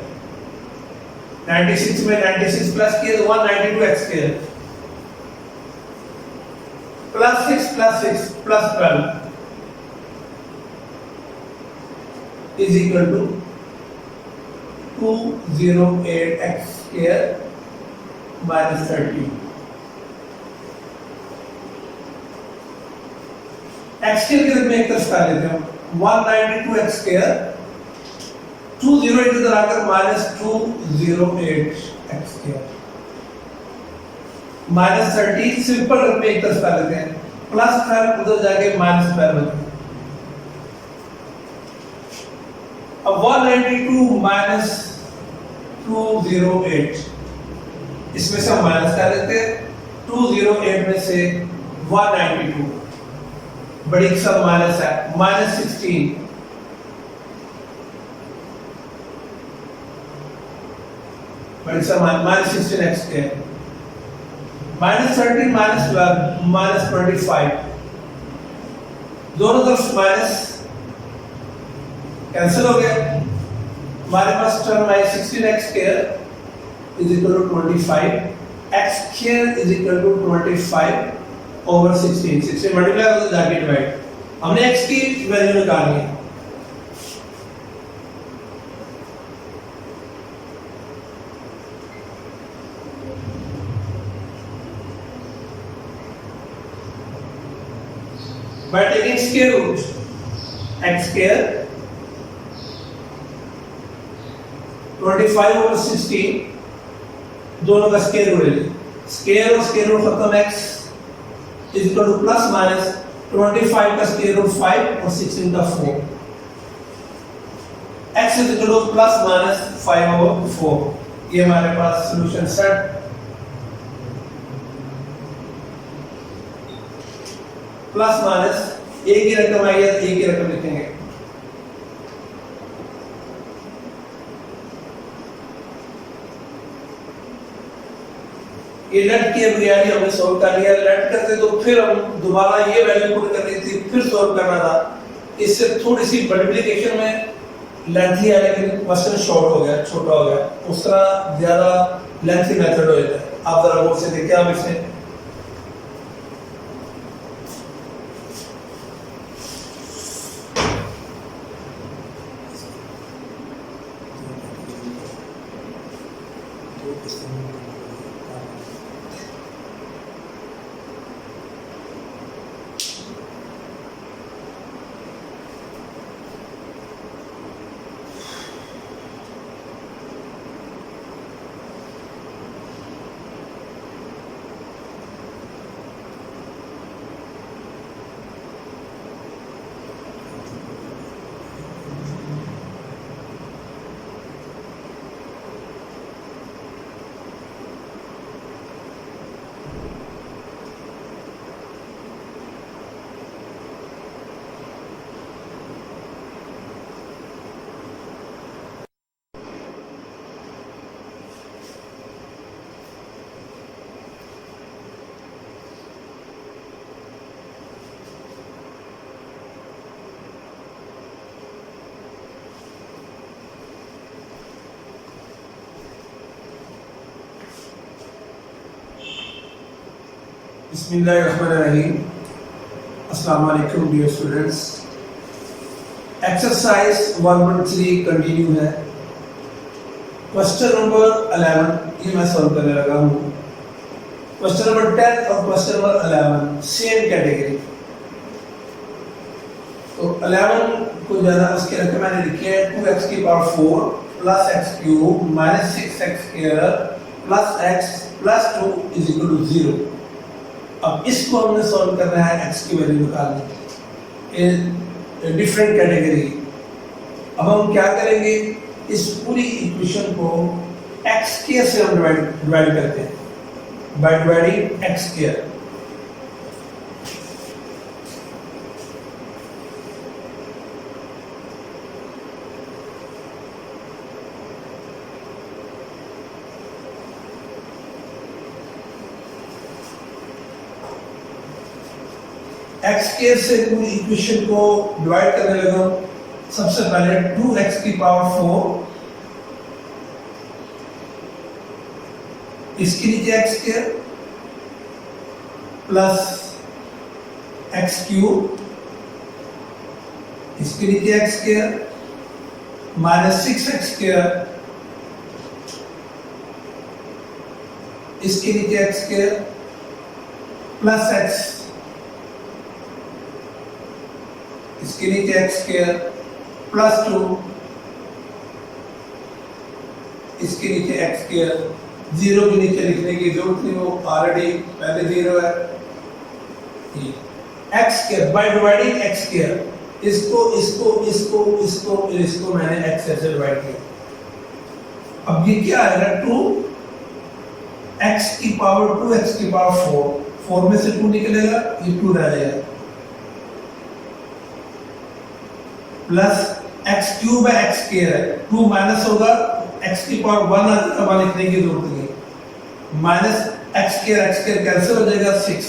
96 में 96 प्लस किए तो 192x square plus 6 plus 12 is equal to 208x square minus 30. x के लिए मैं एक तरफ कर लेते हैं 192x square 208 इधर आकर minus 208x square minus 30 simple में एक तरफ कर लेते हैं प्लस 12 उधर जाके माइनस 12 बन गया। अब 192 माइनस 208 इसमें से हम माइनस कर लेते हैं 208 में से 192 बड़ी सब माइनस है माइनस 16 बड़ी सब minus 16x square minus 13 minus 12 minus 25 दोनों तरफ माइनस कैंसिल हो गया। हमारे पास टर्म आई 16x square is equal to 25 x square is equal to 25 over 16 16 multiply कर दो जाके डिवाइड। हमने x की वैल्यू निकालनी है by taking square root x square 25 over 16 दोनों का स्क्वायर रूट ले स्क्वायर और स्क्वायर रूट खत्म x is equal to plus minus 25 का स्क्वायर रूट 5 और 16 का 4 x is equal to plus minus 5 over 4 ये हमारे पास सॉल्यूशन सेट। प्लस माइनस एक ही रकम आई है एक ही रकम लिखेंगे ये लेट के बुनियादी हमने सॉल्व कर लिया। लेट करते तो फिर हम दोबारा ये वैल्यू पुट करनी थी फिर सॉल्व करना था इससे थोड़ी सी मल्टीप्लिकेशन में लेंथी है लेकिन क्वेश्चन शॉर्ट हो गया छोटा हो गया उस तरह ज्यादा लेंथी मेथड हो जाता है। आप जरा गौर से देखिए आप इसे बिस्मिल्लाहिर्रहमानिर्रहीम। अस्सलाम वालेकुम डियर स्टूडेंट्स। एक्सरसाइज 1.3 कंटिन्यू है। क्वेश्चन नंबर 11 ये मैं सॉल्व करने लगा हूँ। क्वेश्चन नंबर 10 और क्वेश्चन नंबर 11 सेम कैटेगरी। तो 11 को ज़्यादा उसके रकम मैंने लिखे हैं 2x की power 4 plus x cube minus 6x square plus x plus 2 is equal to 0। अब इसको हमने सॉल्व करना है x की वैल्यू निकालनी है डिफरेंट कैटेगरी। अब हम क्या करेंगे इस पूरी इक्वेशन को x स्क्वायर से हम डिवाइड करते हैं by dividing x square. X square से पूरी इक्वेशन को डिवाइड करने लगा। सबसे पहले 2x की पावर 4, इसके नीचे x square plus x cube, इसके नीचे x square minus 6x square, इसके नीचे x स्क्वायर प्लस x, इसके नीचे x स्क्वायर प्लस 2, इसके नीचे x स्क्वायर। जीरो के नीचे लिखने की जरूरत नहीं, वो ऑलरेडी पहले जीरो है। x square by dividing x square, इसको इसको इसको इसको इसको मैंने x से डिवाइड किया। अब ये क्या आएगा, 2x की पावर 2x की पावर 4, 4 में से 2 निकलेगा, ये 2 रह जाएगा, प्लस x क्यूब है, x स्क्वायर है, 2 माइनस होगा, x की पावर 1 आ जाएगा, 1 लिखने की जरूरत नहीं, माइनस x स्क्वायर कैंसिल हो जाएगा, 6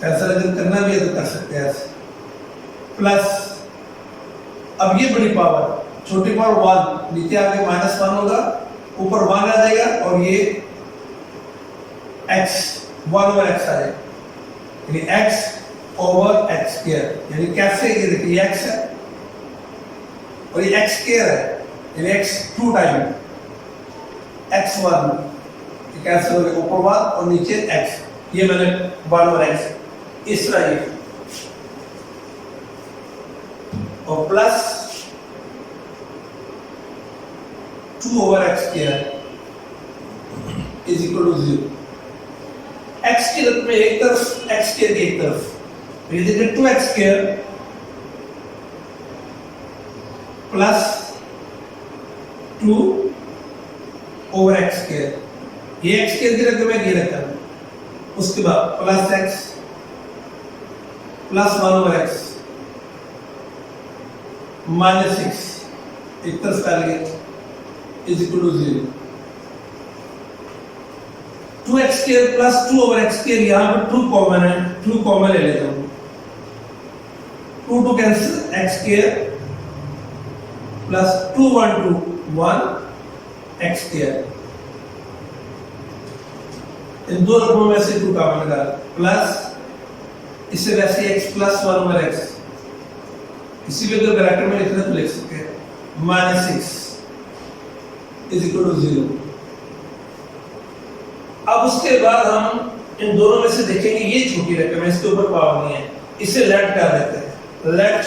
कैंसिल अगर करना भी है तो कर सकते हैं ऐसे, प्लस अब ये बड़ी पावर, छोटी पावर 1, नीचे आके माइनस 1 होगा, ऊपर 1 आ जाएगा, और ये x 1 ओवर x आ जाएगा, यानी x ओवर x स्क्वायर। यानी कैसे, ये देखिए x है और ये x स्क्वायर है, यानी x 2 टाइम x1, ये कैसे हो गया, ऊपर 1 और नीचे x, ये मैंने 1 ओवर x इस तरह ये, और plus 2 over x square is equal to 0। x की तरफ में एक तरफ, x स्क्वायर की एक तरफ, ये देखिए 2x square plus 2 over x square, ये x स्क्वायर की रकम में ये रखा, उसके बाद plus x plus 1 over x minus 6 एक तरफ कर लिए is equal to 0। 2x square plus 2 over x square, यहां पर 2 कॉमन है, 2 कॉमन ले लेता हूं, 2 2 cancel, x square plus 2 1 2 1 x square, इन दो रकमों में से 2 कॉमन निकाल, प्लस इससे वैसे x प्लस 1 ओवर x, इसीलिए अगर ब्रैकेट में लिखना तो लिख सकते हैं, माइनस 6 इज इक्वल टू 0। अब उसके बाद हम इन दोनों में से देखेंगे, ये छोटी रकम है, इसके ऊपर पावर नहीं है, इसे लेट कर देते हैं, let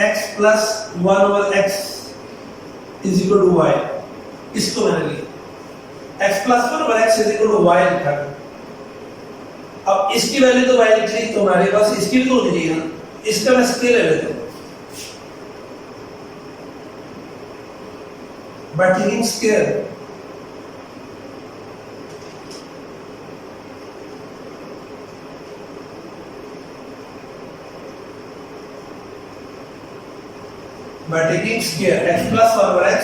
x plus 1 over x is equal to y, इसको मैंने लिया x plus 1 over x is equal to y लिखा। अब इसकी वैल्यू तो y लिख ली, तो हमारे पास इसकी भी तो होनी चाहिए ना, इसका मैं स्केल ले लेता हूं, by taking scale, by taking scale x plus 1 over x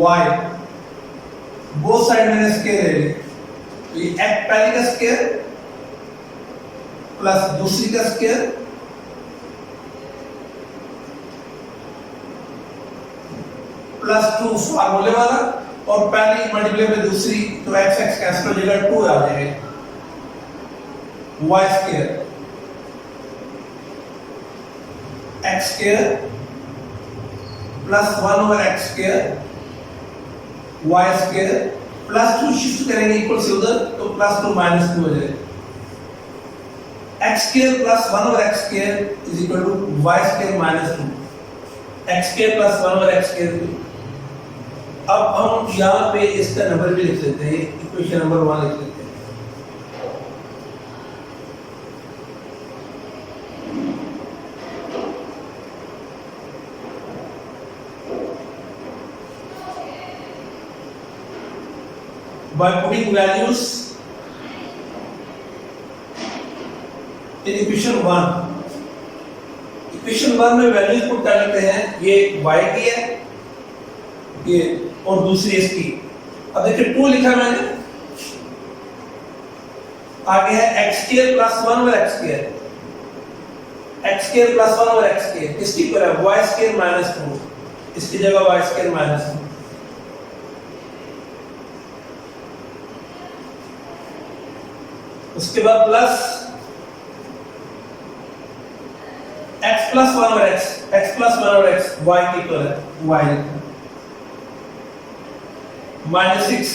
y, both side मैंने स्केल ले ली, तो ये x पहली का स्केल प्लस दूसरी का स्केल प्लस 2 फार्मूले वाला, और पहली मल्टीप्लाई में दूसरी, तो x x कैंसिल हो जाएगा, 2 आ जाएगा, y square x square plus 1 over x square y square plus 2 shift करेंगे इक्वल से उधर, तो प्लस 2 माइनस 2 हो जाएगा, x square plus 1 over x square is equal to y square minus 2, x square plus 1 over x square. अब हम यहाँ पे इसका नंबर भी लिख लेते हैं, इक्वेशन नंबर 1 लिख लेते हैं, by putting values in equation 1 equation 1 में वैल्यूज पुट कर लेते हैं, ये y की है ये और दूसरी इसकी। अब देखिए 2 लिखा मैंने, आगे है x square plus 1 over x square, x square plus 1 over x square, इसकी पर है y स्क्वायर माइनस 2, इसकी जगह y स्क्वायर माइनस 2। उसके बाद plus x plus 1 over x, x plus 1 over x, y की इक्वल है y minus 6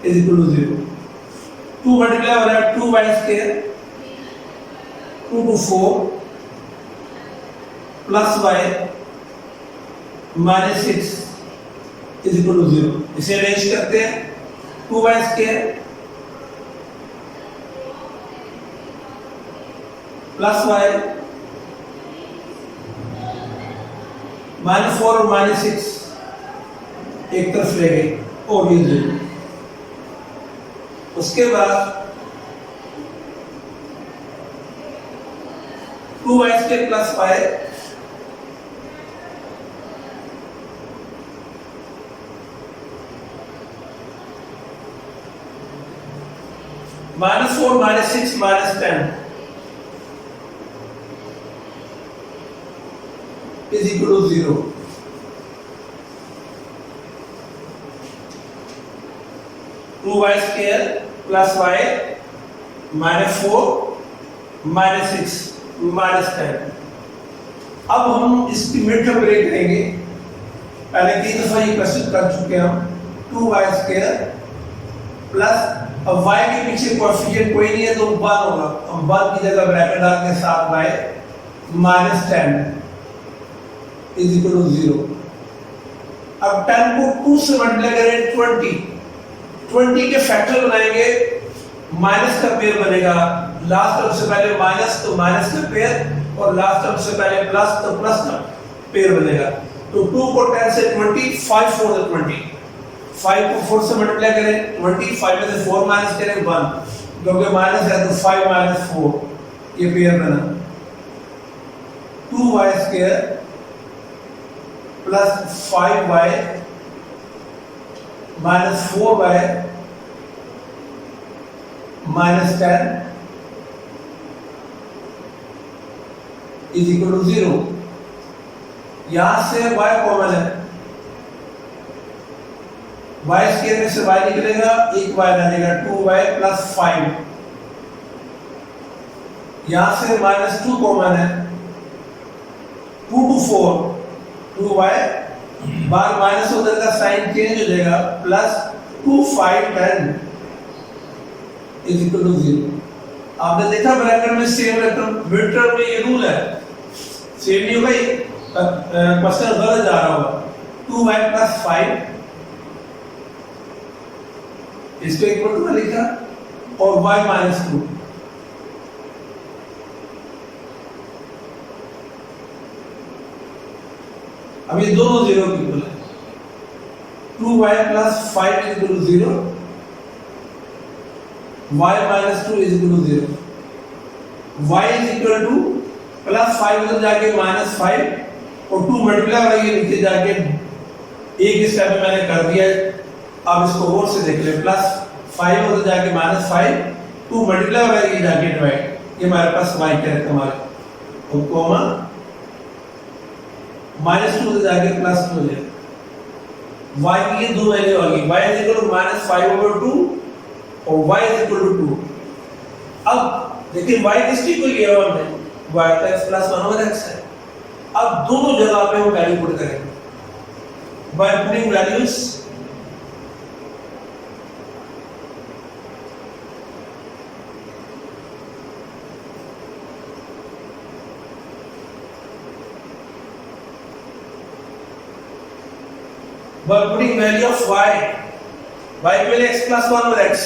is equal to 0। 2 multiply हो रहा है 2y square 2 to 4 plus y minus 6 is equal to 0। इसे अरेंज करते हैं, 2y square plus y minus 4 और minus 6 एक तरफ ले गए और ये 0। उसके बाद 2y square plus y minus 4 minus 6 minus 10 is equal to 0। Two y square plus y minus 4 minus 6 minus 10। अब हम इसकी मिड टर्म ब्रेक करेंगे, पहले 3 दफा ये प्रस्तुत कर चुके हम। 2y स्क्वायर प्लस, अब y के पीछे कोएफिशिएंट कोई नहीं है तो 1 होगा, हम 1 की जगह ब्रैकेट डाल के 7y minus 10 is equal to 0। अब 10 को 2 से मल्टीप्लाई करें 20 के फैक्टर बनाएंगे, माइनस का पेयर बनेगा, लास्ट टर्म से पहले माइनस तो माइनस का पेयर और लास्ट टर्म से पहले प्लस तो प्लस का पेयर बनेगा। तो 2 को 10 से 20, 5 4 20, 5 को 4 से मल्टीप्लाई करें 20, 5 में से 4 माइनस करें 1, क्योंकि माइनस है तो 5 माइनस 4 ये पेयर बना। 2y square plus 5y minus 4y minus 10 is equal to 0। यहां से y कॉमन है, y स्क्वायर में से y निकलेगा, एक y रहेगा 2y प्लस 5। यहां से माइनस 2 कॉमन है, 2 to 4 2y बार माइनस उधर का साइन चेंज हो जाएगा, प्लस 2 5 10 इज इक्वल टू 0। आपने देखा ब्रैकेट में सेम रकम, मिड टर्म में ये रूल है, सेम नहीं होगा, ये क्वेश्चन गलत जा रहा होगा। 2y प्लस 5 इसको इक्वल टू लिखा और y माइनस 2। अब ये दोनों 0 के इक्वल है, 2y plus 5 is equal to 0, y minus 2 is equal to 0। y is equal to plus 5 उधर जाके माइनस 5 और 2 मल्टीप्लाई हो रहा है नीचे जाके, एक स्टेप में मैंने कर दिया है। अब इसको और से देख ले, प्लस 5 उधर जाके माइनस 5, 2 मल्टीप्लाई हो रहा है जाके डिवाइड, ये हमारे पास y कैरेक्टर हमारे और कॉमा माइनस 2 से जाके प्लस 2 हो जाएगा। y की ये दो वैल्यू आ गई, y is equal to minus 5 over 2 और y इज इक्वल टू 2। अब देखिए y किसकी को लिया हमने, y x plus 1 over x है। अब दोनों जगह पे हम वैल्यू पुट करेंगे by putting values. By putting value of y equal x plus 1 over x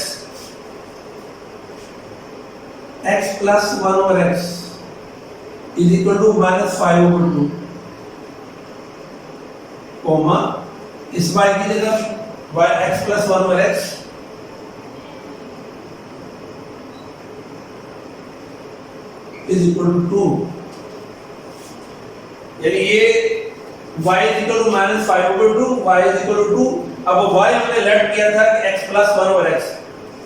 plus 1 over x is equal to minus 5 over 2, comma इस y की जगह y x plus 1 over x is equal to 2, यानी ये y is equal to -5/2, y is equal to 2। अब y हमने let किया था कि x प्लस 1 ओवर x,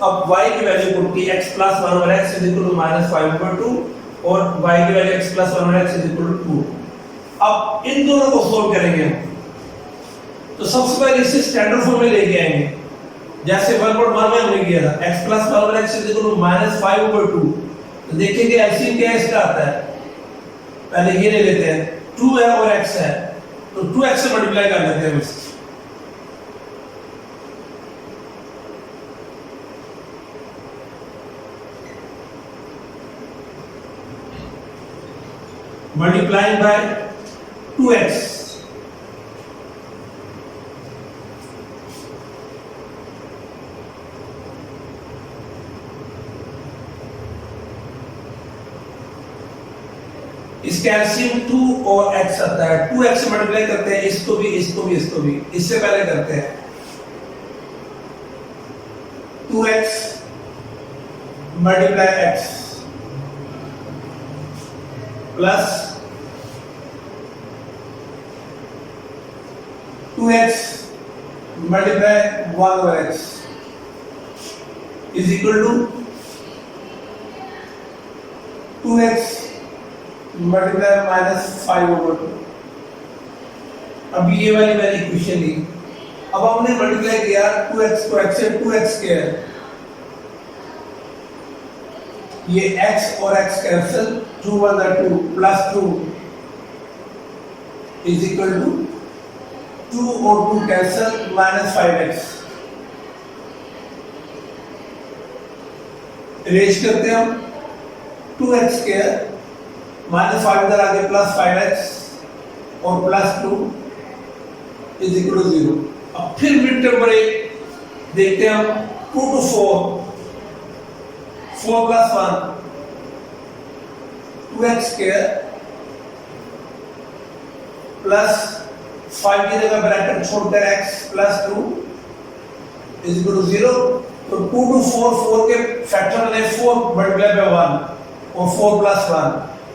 अब y की वैल्यू पुट की x plus 1 over x is equal to -5/2 और y की value x plus 1 over x is equal to 2। अब इन दोनों को सोल्व करेंगे हम, तो सबसे पहले इसे स्टैंडर्ड फॉर्म में लेके आएंगे, जैसे 1.1 में हमने किया था x plus 1 over x is equal to -5/2। तो देखिए एलसीएम क्या इसका आता है, पहले ये ले लेते हैं, 2 है और x है, तो 2x से मल्टीप्लाई कर लेते हैं इसे। मल्टीप्लाइंग बाय 2x, इसका एलसीएम 2 और x आता है, 2x से मल्टीप्लाई करते हैं, इसको भी इसको भी इसको भी, इससे पहले करते हैं 2x multiply x plus 2x multiply 1 over x is equal to 2x multiply -5/2। अब ये वाली मैंने इक्वेशन ली, अब हमने मल्टीप्लाई किया 2x को x से, 2x स्क्वायर, ये x और x cancel, 2 1 2 plus 2 is equal to 2 और 2 कैंसिल -5x। अरेंज करते हैं हम, 2x स्क्वायर -5 इधर आगे प्लस 5x और प्लस 2 इज इक्वल टू 0। अब फिर मिड टर्म ब्रेक देखते हैं हम, 2 to 4, 4 plus 1 2x square plus 5 की जगह ब्रैकेट छोड़कर x plus 2 is equal to 0। तो 2 to 4, 4 के फैक्टर में 4 मल्टीप्लाई बाय 1 और 4 प्लस 1,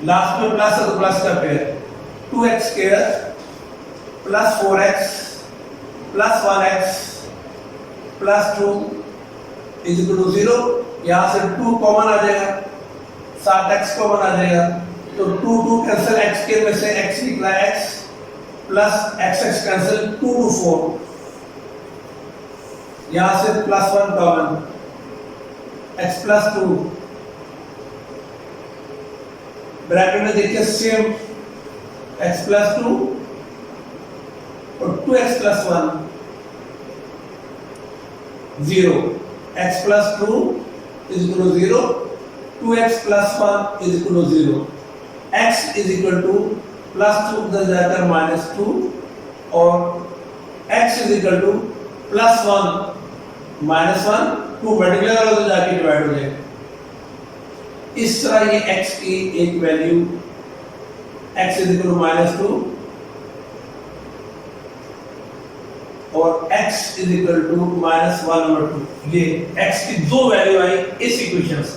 लास्ट में प्लस है तो प्लस का pair, 2x square plus 4x plus 1x plus 2 is equal to 0। यहाँ से 2 कॉमन आ जाएगा, 7x कॉमन आ जाएगा, तो 2 2 कैंसिल, x के में से x निकला x plus x cancel, 2 to 4, यहाँ से plus 1 common, x plus 2 bracket में देखिए सेम, x प्लस 2 और 2x plus 1 0, x plus 2 is equal to 0, 2x plus 1 is equal to 0, x is equal to plus 2 उधर जाकर -2 और x is equal to plus 1 -1, 2 multiply करो तो जाके divide हो जाएगा। इस तरह ये x की एक value x is equal to -2 और x इज इक्वल टू -1/2, ये x की दो वैल्यू आई इस इक्वेशन से।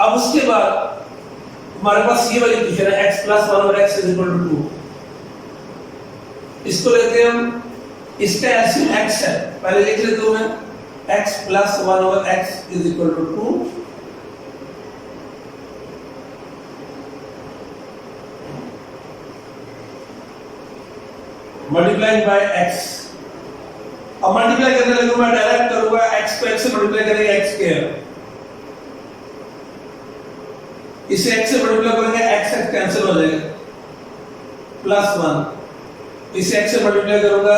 अब उसके बाद हमारे पास ये वाली इक्वेशन है x प्लस 1 और x इज इक्वल टू 2, इसको लेते हैं हम, इसका एलसीएम x है, पहले लिख लेता हूं मैं, x plus 1 over x is equal to 2 multiplied by x। अब मल्टीप्लाई करने लगूंगा, मैं डायरेक्ट करूंगा, x को x से मल्टीप्लाई करेंगे x स्क्वायर, इसे x से मल्टीप्लाई करेंगे x कैंसिल हो जाएगा, प्लस 1, इसे x से मल्टीप्लाई करूंगा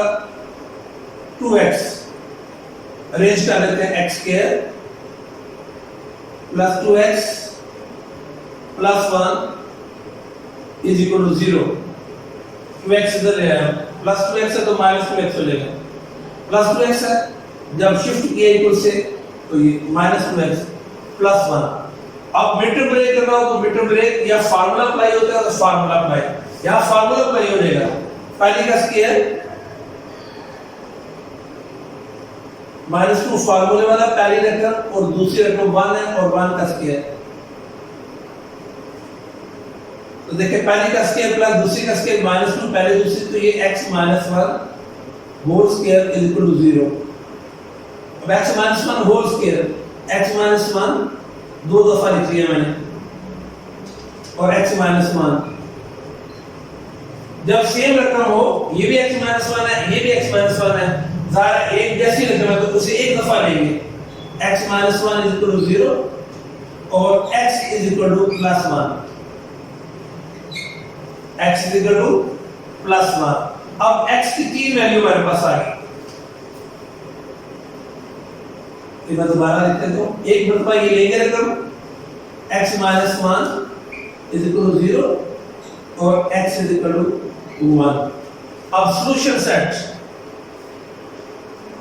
2x, अरेंज कर लेते हैं, x square plus 2x plus 1 is equal to 0, 2x इधर ले आया, प्लस 2x है तो -2x हो जाएगा, प्लस 2x है, जब शिफ्ट किया इक्वल से तो ये -2x प्लस 1। अब मिड टर्म ब्रेक करना हो तो मिड टर्म ब्रेक या फार्मूला अप्लाई होता है तो फार्मूला अप्लाई, यहाँ फार्मूला अप्लाई हो जाएगा, पहले का स्क्वायर -2 फार्मूले वाला पहली रकम और दूसरी रकम 1 है और 1 का स्क्वायर, तो देखिए पहली का स्केयर प्लस दूसरी का स्केयर -2, पहले दूसरी, तो ये x - 1 whole square is equal to 0। अब x - 1 होल स्केयर, x - 1 दो दफा लिख लिया मैंने, और x - 1 जब सेम रकम हो, ये भी x - 1 है, ये भी x - 1 है, जाहिर एक जैसी रकम है तो उसे एक दफा लेंगे। x - 1 इज इक्वल टू 0 और x is equal to +1, x is equal to +1। अब x की तीन वैल्यू मेरे पास आ गई, मैं दोबारा लिख देता हूं, एक मरतबा ये लेंगे रकम x - 1 इज इक्वल टू 0 और x इज इक्वल टू 1। अब सॉल्यूशन सेट,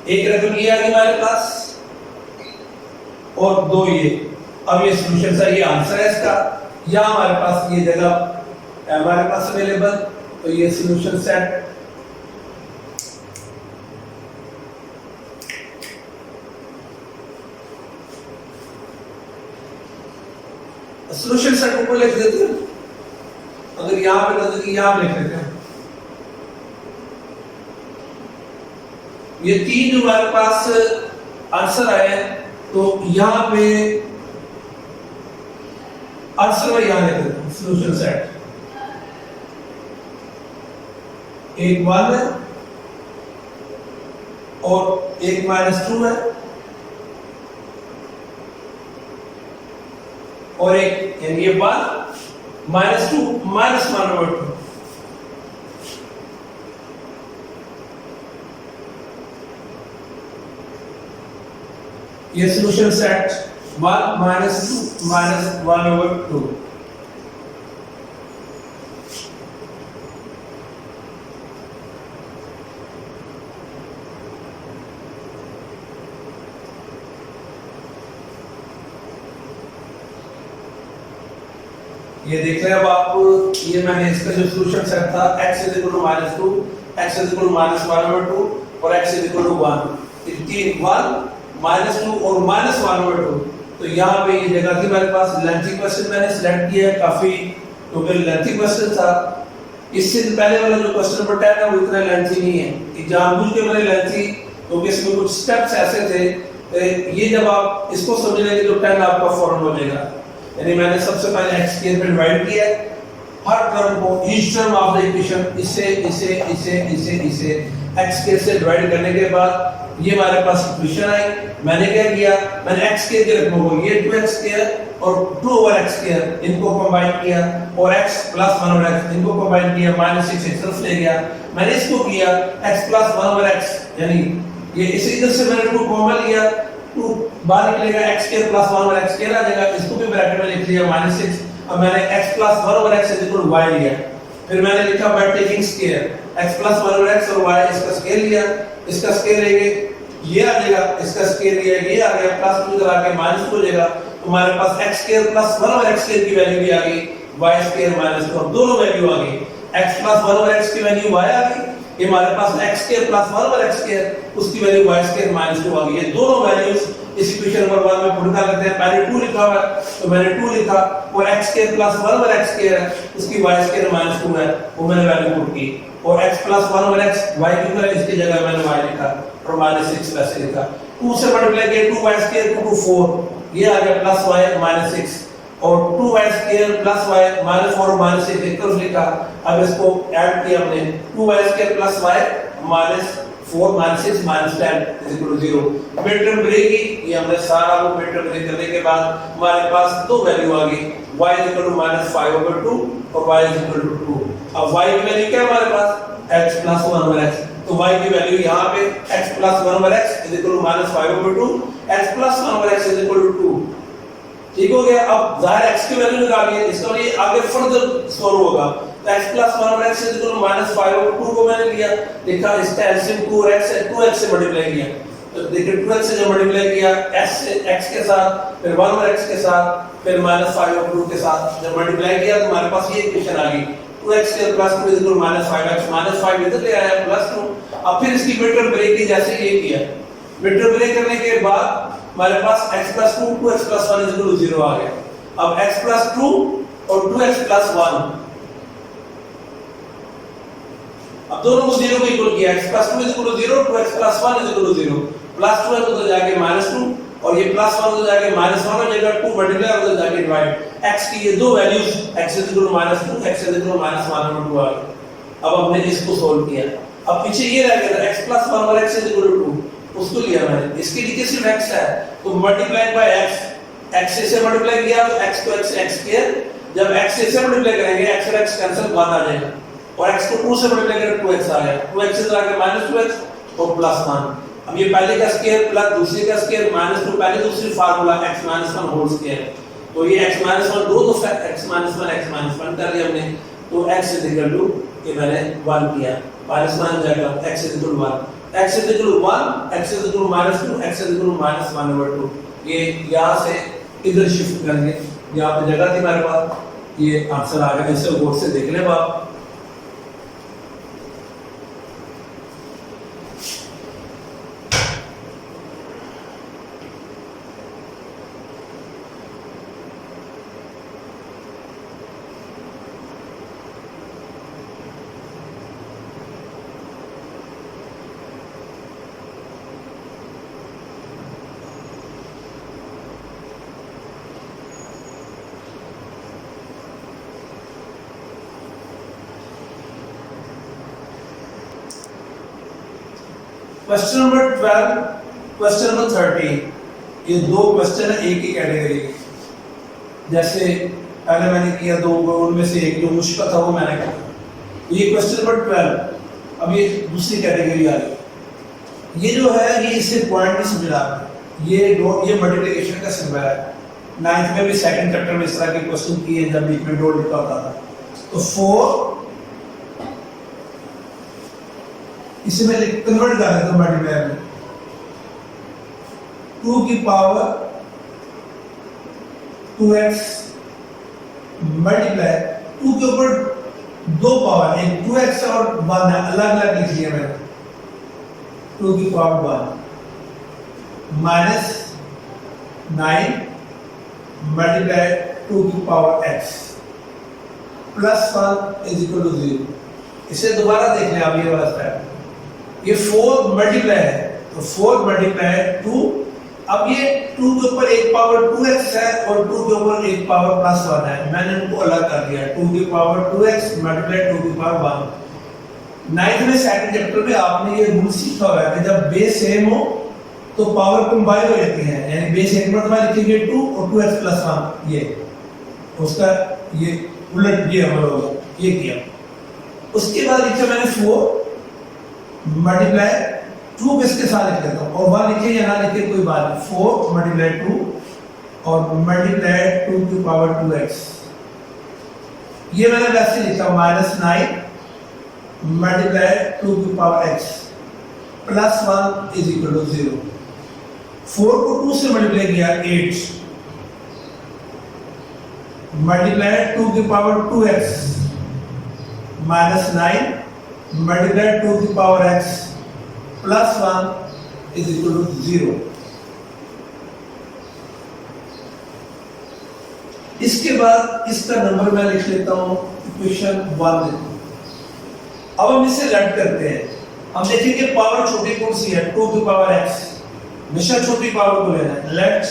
एक रकम ये आ गई हमारे पास और दो ये। अब ये सॉल्यूशन सेट, ये आंसर है इसका, या हमारे पास ये जगह हमारे पास अवेलेबल, तो ये सॉल्यूशन सेट सॉल्यूशन सेट ऊपर लिख देते हैं, अगर यहां पे नजर यहां लिख देते हैं। ये तीन जो हमारे पास आंसर आए हैं, तो यहां पे आंसर में यहां लिख देते हैं सॉल्यूशन सेट। एक 1 है और एक -2 है और एक, यानी ये 1 -2 -1/2। ये सॉल्यूशन सेट 1 -2 -1/2। ये देख रहे हैं अब आप, ये मैंने इसका जो सॉल्यूशन सेट था x = -2, x = -1/2 और x = 1, तीन 1 -2 और -1/2। तो यहाँ पे ये जगह थी मेरे पास। लेंथी क्वेश्चन मैंने सिलेक्ट किया है काफी, क्योंकि लेंथी क्वेश्चन था। इससे पहले वाला जो क्वेश्चन नंबर 10 है वो इतना लेंथी नहीं है, कि जानबूझ के मैंने लेंथी, क्योंकि इसमें कुछ स्टेप्स ऐसे थे, ये जब आप इसको समझ लेंगे तो 10 आपका फौरन हो जाएगा। यानी मैंने सबसे पहले x स्क्वायर पे डिवाइड किया है हर टर्म को, each term of the equation, इसे x स्क्वायर से डिवाइड करने के बाद ये हमारे पास इक्वेशन आई। मैंने क्या किया, मैंने x स्क्वायर के रकमों को, ये 2x स्क्वायर और 2/x स्क्वायर इनको कंबाइन किया, और x + 1/x इनको कंबाइन किया, -6 एक तरफ ले गया। मैंने इसको किया x + 1/x, यानी ये इसी इधर से मैंने 2 कॉमन लिया, 2 बाहर निकलेगा, x स्क्वायर + 1/x स्क्वायर आ जाएगा, इसको भी ब्रैकेट में लिख लिया -6। अब मैंने x + 1/x = y लिया, फिर मैंने लिखा bye taking square, x + 1/x और y इसका स्क्वायर लिया, इसका स्क्वायर लेंगे ये आ जाएगा, इसका स्क्वायर लिया ये आ गया, +2 इधर आके -2 हो जाएगा। तो हमारे पास x स्क्वायर + 1/x स्क्वायर की वैल्यू भी आ गई, y स्क्वायर -2 और दोनों वैल्यू आ गई। x + 1/x की वैल्यू y आ गई, ये हमारे पास x स्क्वायर + 1/x स्क्वायर उसकी वैल्यू y स्क्वायर -2 आ गई। ये दोनों वैल्यूज इस इक्वेशन नंबर 1 में पुट कर लेते हैं। पहले 2 लिखा हुआ है तो मैंने 2 लिखा, और x स्क्वायर + 1/x स्क्वायर है उसकी y स्क्वायर -2 है, वो मैंने वैल्यू पुट की, और x + 1/x y की वैल्यू इसकी जगह मैंने y लिखा और -6 वैसे लिखा। 2 से मल्टीप्लाई किया 2y स्क्वायर = 4, ये आ गया +y -6, और 2y स्क्वायर + y -4 और -6 एक तरफ लिखा। अब इसको ऐड किया हमने, 2y square + y -4 -6 -10 = 0। Mid term break की, ये हमने सारा वो मिड टर्म ब्रेक करने के बाद हमारे पास दो वैल्यू आ गई, y = -5/2 और y = 2। अब y की वैल्यू क्या है हमारे पास, x + 1/x, तो y की वैल्यू यहाँ पे x + 1/x = -5/2, x + 1/x = 2। ठीक हो गया। अब जाहिर x की वैल्यू निकालिए, इसका ये आगे फर्दर सॉल्व होगा। तो x + 1/x = -5/2 को मैंने लिया, लिखा इसका एलसीएम 2 और x है, 2x से मल्टीप्लाई किया, तो देखिए 2x से जब मल्टीप्लाई किया s से x के साथ, फिर 1/x के साथ, फिर -5/2 के साथ जब मल्टीप्लाई किया तो हमारे पास ये इक्वेशन आ गई, 2x + 2 = -5x, -5 इधर ले आया +2। अब फिर इसकी मिड टर्म ब्रेक की, जैसे ये किया मिड टर्म ब्रेक करने के बाद हमारे पास x + 2 2x + 1 = 0 आ गया। अब x + 2 और 2x + 1 अब दोनों को 0 को इक्वल किया, x plus 2 is equal to 0, 2x plus 1 is equal to 0, plus 2 है तो उधर जाके माइनस 2 और ये प्लस 1 उधर जाके माइनस 1 हो जाएगा, 2 मल्टीप्लाई उधर जाके डिवाइड, x की ये दो values x is equal to minus 2, x is equal to minus 1 और 2 आ गए। अब हमने इसको सोल्व किया, अब पीछे ये रह गया था x प्लस 1 और x इज इक्वल टू 2, उसको लिया मैंने, इसके नीचे सिर्फ x है तो मल्टीप्लाई बाय x, x से मल्टीप्लाई किया तो x को x स्क्वायर, जब x से मल्टीप्लाई करेंगे x और x कैंसिल 1 आ जाएगा और x को 2 से मल्टीप्लाई करें 2x आ गया, 2x से आगे माइनस 2x और प्लस 1। अब ये पहले का स्क्वायर प्लस दूसरे का स्क्वायर माइनस 2, पहले दूसरी formula x minus 1 whole square, तो ये x माइनस 1 दो तो x माइनस 1 कर लिया हमने, तो x इज इक्वल टू ये मैंने 1 किया, माइनस 1 जाएगा x is equal to 1, x is equal to 1, x is equal to minus 2, x is equal to minus 1/2। ये यहां से इधर शिफ्ट करेंगे, यहां पे जगह थी मेरे पास, ये आंसर आ गया, इसे गौर से देख ले आप। क्वेश्चन नंबर 12, क्वेश्चन नंबर 13, ये दो क्वेश्चन है एक ही कैटेगरी के, जैसे पहले मैंने किया दो, उनमें से एक जो मुश्किल था वो मैंने किया। ये क्वेश्चन नंबर 12, अब ये दूसरी कैटेगरी आ गई। ये जो है ये इससे पॉइंट नहीं समझ रहा, ये मल्टीप्लिकेशन का सिंबल है, 9th में भी सेकंड चैप्टर में इस तरह के क्वेश्चन किए जब बीच में डॉट लिखा होता था। तो 4 इसे मैं कन्वर्ट कर देता हूं मल्टीप्लाई में, 2 की पावर 2x मल्टीप्लाई 2 के ऊपर दो पावर, एक 2x और 1 है, अलग अलग लिख लिया मैंने, 2 की पावर 1 माइनस 9 मल्टीप्लाई 2 की power x plus 1 is equal to 0। इसे दोबारा देख लें आप, ये वाला स्टेप, ये 4 मल्टीप्लाई है तो 4 मल्टीप्लाई 2, अब ये 2 के ऊपर एक पावर 2x है और 2 के ऊपर एक पावर प्लस 1 है, मैंने उनको अलग कर दिया, 2 की पावर 2x मल्टीप्लाई 2 की पावर 1। 9th में सेकंड चैप्टर में आपने ये रूल सीखा हुआ है कि जब बेस सेम हो तो पावर कंबाइन हो जाती है, यानी बेस एक मरतबा लिखेंगे 2 और 2x प्लस 1, ये उसका ये उलट ये अमल होगा, ये किया। उसके बाद लिखा मैंने 4 मल्टीप्लाई 2 किसके साथ लिख देता हूँ और 1 लिखे या ना लिखे कोई बात नहीं, 4 मल्टीप्लाई 2 और मल्टीप्लाई 2 की पावर 2x, ये मैंने वैसे लिखा हूँ माइनस 9 मल्टीप्लाई 2 की power x plus 1 is equal to 0। 4 को 2 से मल्टीप्लाई किया 8 मल्टीप्लाई 2 की पावर 2x माइनस 9 मल्टीप्लाई 2 की power x plus 1 is equal to 0। इसके बाद इसका नंबर मैं लिख लेता हूं, इक्वेशन 1 लिखता हूं। अब हम इसे लेट करते हैं, हम देखेंगे पावर छोटी कौन सी है, 2 की पावर x, हमेशा छोटी पावर को लेना है। लेट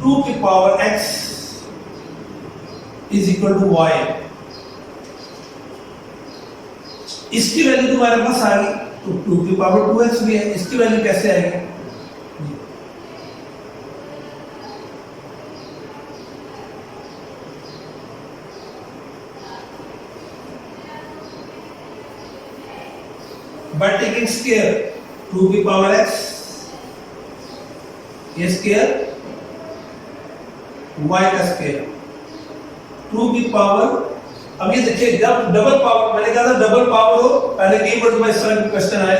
2 की power x is equal to y, इसकी वैल्यू तुम्हारे पास आ गई, तो 2 की पावर 2x भी है, इसकी वैल्यू कैसे आएगी, by taking square 2 की पावर x, ये स्क्वायर y का स्क्वायर 2 की पावर। अब ये देखिए जब डबल पावर, मैंने कहा था डबल पावर हो, पहले कई बार तुम्हारे इस तरह का क्वेश्चन आए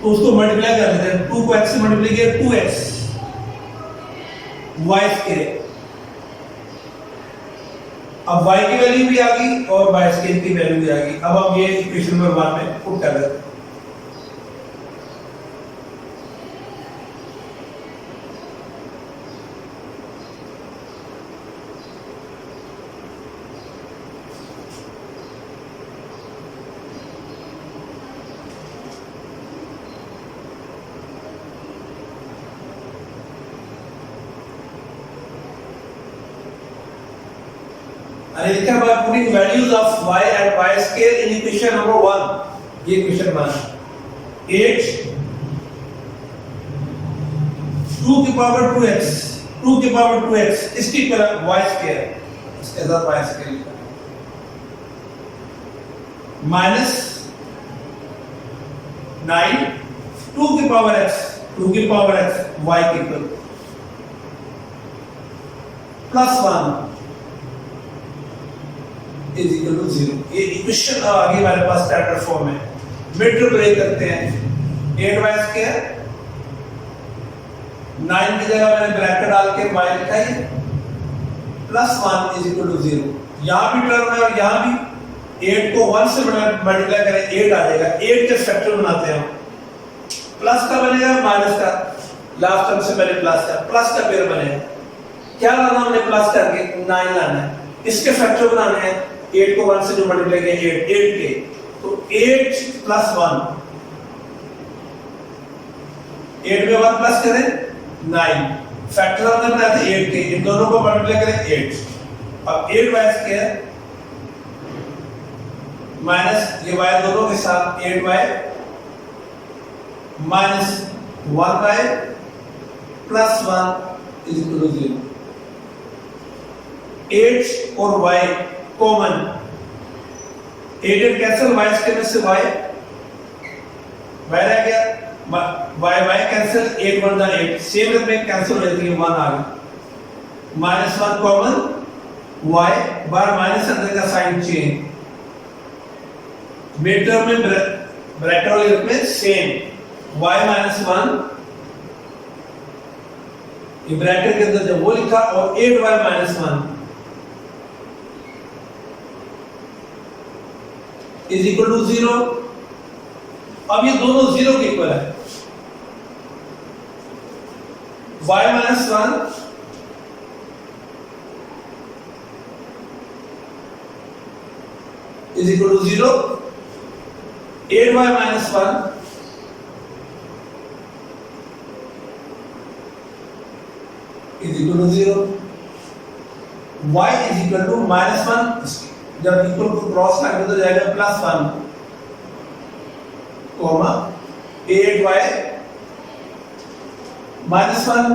तो उसको मल्टीप्लाई कर देते हैं, 2 को x से मल्टीप्लाई किया 2x y स्क्वायर, अब y की वैल्यू भी आ गई और y स्क्वायर की वैल्यू भी आ गई। अब हम ये इक्वेशन नंबर 1 में पुट कर देते हैं। अरे लिखा है by putting values of y and y square in equation number 1, ये इक्वेशन 1 8 2 की पावर 2x 2 की पावर 2x इसकी तरह y स्क्वायर, इसके साथ y स्क्वायर लिखा माइनस 9 2 की पावर x y के equal plus 1 is equal to 0। ये इक्वेशन आगे हमारे पास स्टैंडर्ड फॉर्म है। मिड ब्रेक करते हैं 8y स्क्वायर 9 की जगह मैंने ब्रैकेट डाल के y लिखा है प्लस 1 इज इक्वल टू 0। यहां भी टर्म है और यहां भी 8 को 1 से मल्टीप्लाई करें 8 आ जाएगा। 8 के फैक्टर बनाते हैं, प्लस का बनेगा माइनस का, लास्ट टर्म से पहले प्लस का पेयर बनेगा। क्या लाना हमने प्लस करके 9 लाना है, इसके फैक्टर बनाने हैं 8 को 1 से जो मल्टीप्लाई किया 8 के, तो 8 प्लस 1 8 में 1 प्लस करें 9 फैक्टर हमने बनाया था 8 के, इन दोनों को मल्टीप्लाई करें 8। अब 8y स्क्वायर माइनस ये y दोनों के साथ 8y minus 1y plus 1 is equal to 0। 8 और y common 8 cancel y square में से y रह गया y कैंसिल 8 1 8 सेम में कैंसिल हो जाती है 1 आ गया माइनस 1 कॉमन y बार माइनस अंदर का साइन चेंज मिड टर्म में ब्रैकेट वाले रूप में सेम y माइनस 1 ये ब्रैकेट के अंदर जब वो लिखा और 8y minus 1 is equal to 0। अब ये दोनों 0 के इक्वल है। y minus 1 is equal to 0, 8y minus 1 is equal to 0, y is equal to minus 1 जब इक्वल को क्रॉस करके तो जाएगा plus 1 comma 8y minus 1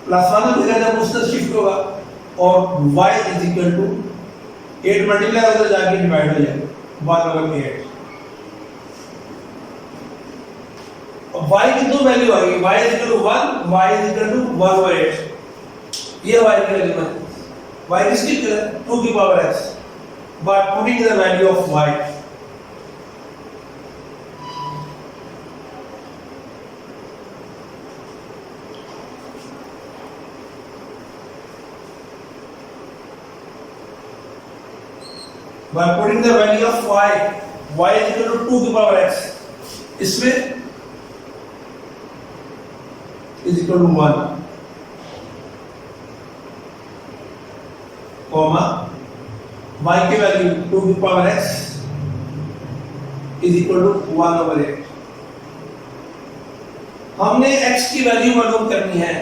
plus 1 हो जाएगा जब उससे शिफ्ट होगा और y is equal to 8 multiply होकर जाके डिवाइड हो जाएगा 1/8। और y की दो वैल्यू आ गई, y is equal to 1 y is equal to 1/8। ये y की वैल्यू है। y किसकी इक्वल है 2 की power x by putting the value of y by putting the value of y is equal to 2 की पावर x, इसमें is equal to 1 comma y की value 2 की power x is equal to 1/8। हमने x की value मालूम करनी है।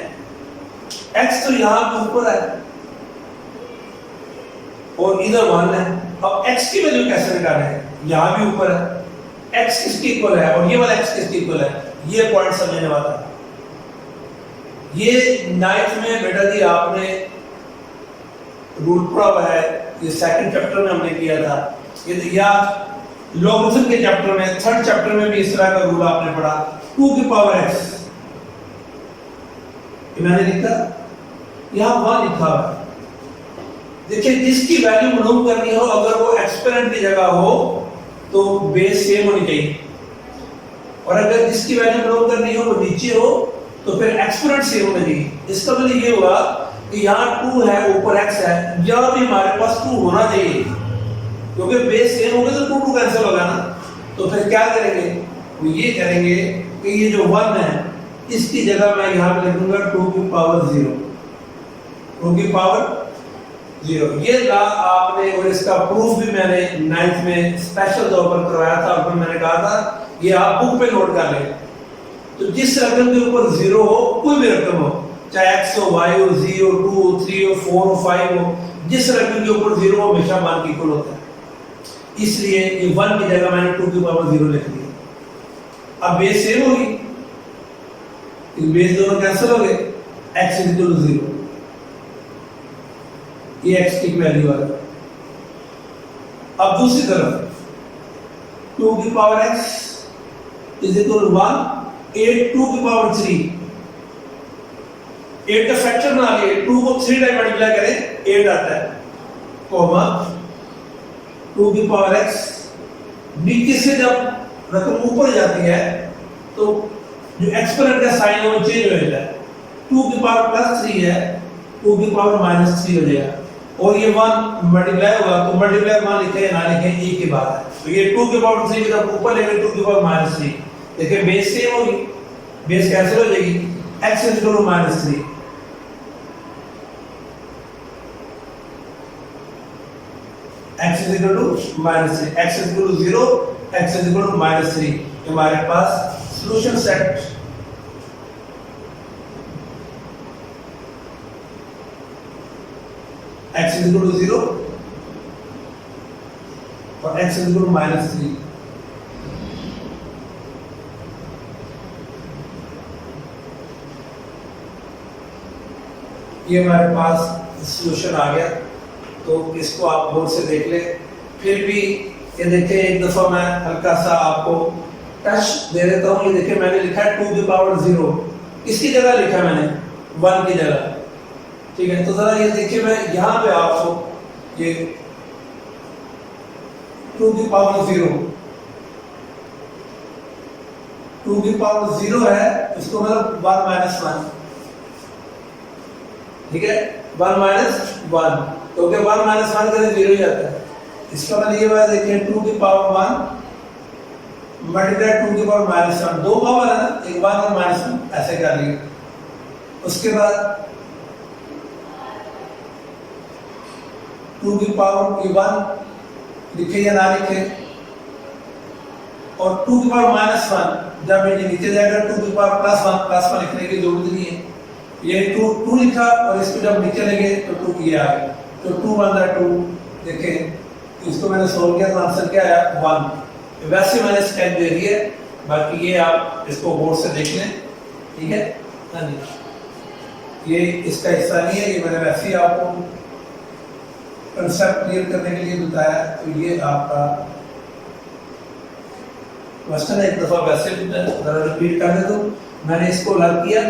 x तो यहां पे ऊपर है और इधर 1 है। अब x की वैल्यू कैसे निकालें, यहां भी ऊपर है, x किसके इक्वल है और ये वाला x किसके इक्वल है, ये पॉइंट समझने वाला है। ये नाइन्थ में बेटा जी आपने रूल पढ़ा हुआ है, ये सेकंड चैप्टर में हमने किया था, ये या लॉगरिथम के चैप्टर में थर्ड चैप्टर में भी इस तरह का रूल आपने पढ़ा 2 की पावर x। ये मैंने लिखा यहां 1 लिखा हुआ है। देखिए जिसकी वैल्यू मालूम करनी हो अगर वो एक्सपोनेंट की जगह हो तो बेस सेम होनी चाहिए, और अगर जिसकी वैल्यू मालूम करनी हो वो नीचे हो तो फिर एक्सपोनेंट सेम होना चाहिए। इसका मतलब ये हुआ कि यहाँ 2 है ऊपर x है, यहाँ भी हमारे पास 2 होना चाहिए, क्योंकि बेस सेम होगा तो 2 कैंसिल होगा ना। तो फिर क्या करेंगे, वो ये करेंगे कि ये जो 1 है इसकी जगह मैं यहाँ पे लिखूंगा 2 की पावर 0, 2 की पावर 0। ये ला आपने, और इसका प्रूफ भी मैंने 9th में स्पेशल तौर पर करवाया था, और मैंने कहा था ये आप बुक पे नोट कर लें। तो जिस रकम के ऊपर 0 हो, कोई भी रकम हो, चाहे x हो, y हो, z हो, 2 हो, 3 हो, 4 हो, 5 हो, जिस रकम के ऊपर 0 हमेशा 1 के इक्वल होता है, इसलिए ये 1 की जगह मैंने 2 की पावर 0 लिख दिया। अब बेस सेम होगी, बेस दोनों कैंसिल हो गए, x इज इक्वल टू 0, ये x की वैल्यू आ गई। अब दूसरी तरफ 2 की power x is equal to 1, 8 2 की पावर 3, 8 का फैक्टर बना लिए, 2 को 3 टाइम मल्टीप्लाई करें 8 आता है, कॉमा 2 की पावर x, नीचे से जब रकम ऊपर जाती है तो जो एक्सपोनेंट का साइन है वो चेंज हो जाता है, 2 की पावर प्लस 3 है, 2 की पावर माइनस 3 हो जाएगा, और ये 1 मल्टीप्लाई होगा तो मल्टीप्लाई मान लिखे या ना लिखे एक की बात है। तो ये 2 की पावर 3 की जब ऊपर लेंगे 2 की पावर माइनस 3, देखिए बेस सेम होगी, बेस कैंसिल हो जाएगी, x is equal to minus 3, x is equal to minus 3, x is equal to 0, x is equal to minus 3, हमारे पास solution set x is equal to 0 और x is equal to minus 3। ये हमारे पास solution आ गया, तो इसको आप बोर्ड से देख ले। फिर भी ये देखिए, एक दफा मैं हल्का सा आपको टच दे देता हूँ। ये देखिए मैंने लिखा है 2 की पावर 0, इसकी जगह लिखा मैंने 1 की जगह, ठीक है। तो जरा ये देखिए, मैं यहाँ पे आपको ये 2 की पावर 0, 2 की पावर 0 है, इसको मतलब 1 माइनस 1, ठीक है, 1 माइनस 1, तो क्या 1 माइनस 1 करें 0 ही जाता है। इसका मतलब ये बात देखिए, 2 की पावर 1 मल्टीप्लाई 2 की पावर माइनस 1, दो पावर है ना, एक 1 और माइनस 1, ऐसे कर लिए। उसके बाद 2 की पावर की 1 लिखे या ना लिखे, और 2 की पावर माइनस 1 जब ये नीचे जाएगा 2 की पावर प्लस 1 लिखने की जरूरत नहीं है, ये 2 लिखा और इसको जब नीचे लेंगे तो 2 ये आ गया, तो 2 1 2, देखें इसको मैंने सोल्व किया तो आंसर क्या आया 1। वैसे मैंने स्केच दे दी है, बाकी ये आप इसको बोर्ड से देख लें, ठीक है। हाँ जी, ये इसका हिस्सा नहीं है, ये मैंने वैसे ही आपको कंसेप्ट क्लियर करने के लिए बताया। तो ये आपका क्वेश्चन है, एक दफा वैसे जरा रिपीट कर दे। तो मैंने इसको अलग किया,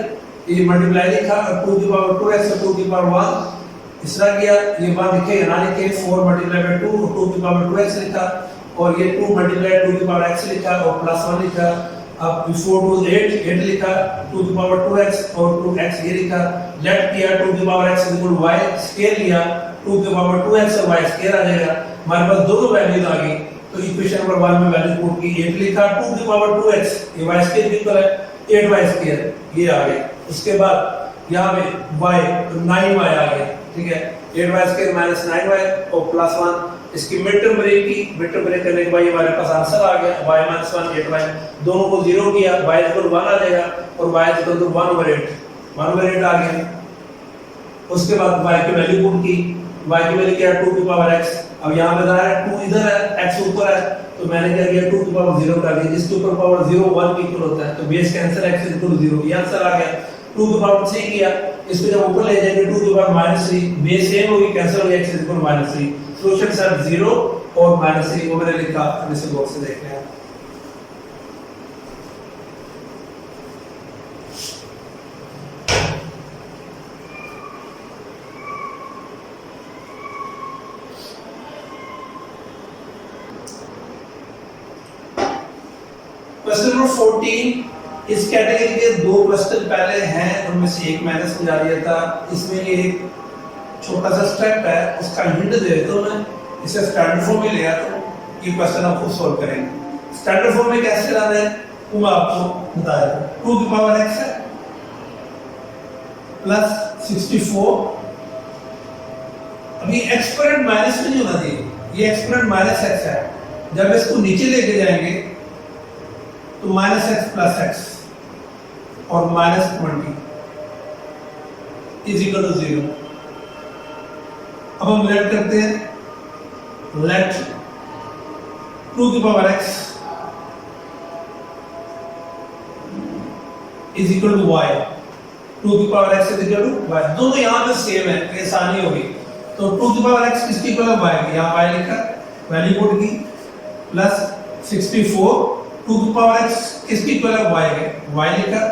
ये मल्टीप्लाई लिखा और 2 की पावर 2x और 2 की पावर 1 इस तरह किया, ये 1 लिखे या ना लिखे, 4 मल्टीप्लाई बाय 2 और 2 की पावर 2x लिखा, और ये 2 मल्टीप्लाई 2 की पावर x लिखा और प्लस 1 लिखा। अब बिफोर 2 8 लिखा, 2 की पावर 2x और 2x ये लिखा, लेट किया 2 की power x equal to y, square लिया 2 की पावर 2x और y स्केयर आ जाएगा, हमारे पास दोनों वैल्यूज आ गई। तो इक्वेशन नंबर 1 में वैल्यू पुट की, 8 लिखा, 2 की पावर 2x ये y स्केयर इक्वल है 8y स्केयर, ये आ गया। उसके बाद यहाँ पे y तो 9y आ गया, ठीक है, 8y स्क्वायर माइनस 9y और प्लस 1, इसकी मिड टर्म ब्रेक की, मिड टर्म ब्रेक करने के बाद हमारे पास आंसर आ गया y माइनस 1 8y, दोनों को 0 किया, y इक्वल 1 आ जाएगा और y इक्वल टू 1/8 आ गया। उसके बाद y की वैल्यू पुट की, y की वैल्यू क्या है 2 की पावर x, अब यहाँ पे है 2 इधर है, x ऊपर है, तो मैंने क्या किया 2 की पावर 0 कर दिया, जिसके ऊपर पावर 0 1 की इक्वल होता है, तो base cancel x equal to 0, ये आंसर आ गया। 2 की पावर 3 किया, इसको जब ऊपर ले जाएंगे 2 की पावर -3, बेस सेम होगी, कैंसिल हो गया, x इक्वल -3, सॉल्यूशन सर 0 और -3 वो मैंने लिखा, अब इसे बॉक्स से देखते हैं। क्वेश्चन नंबर 14, इस कैटेगरी के दो क्वेश्चन पहले हैं, उनमें से एक मैंने समझा दिया था। इसमें ये एक छोटा सा स्टेप है, उसका हिंट दे देता हूं मैं, इसे स्टैंडर्ड फॉर्म में ले आता हूं, ये क्वेश्चन आप खुद सॉल्व करेंगे। स्टैंडर्ड फॉर्म में कैसे लाना है वो मैं आपको बता रहा हूं। 2 की पावर x है प्लस 64, अभी एक्सपोनेंट माइनस में नहीं होना चाहिए, ये एक्सपोनेंट माइनस x है, जब इसको नीचे लेके जाएंगे तो -x प्लस x और -20 इज इक्वल टू 0। अब हम लेट करते हैं, लेट 2 की power x is equal to y, 2 की power x is equal to y, दोनों यहाँ पे सेम है, ये आसानी होगी। तो 2 की पावर x किसकी इक्वल है, y की, यहाँ y लिखा, वैल्यू पुट की, प्लस 64, 2 की पावर x किसकी इक्वल है, y के, y लिखा,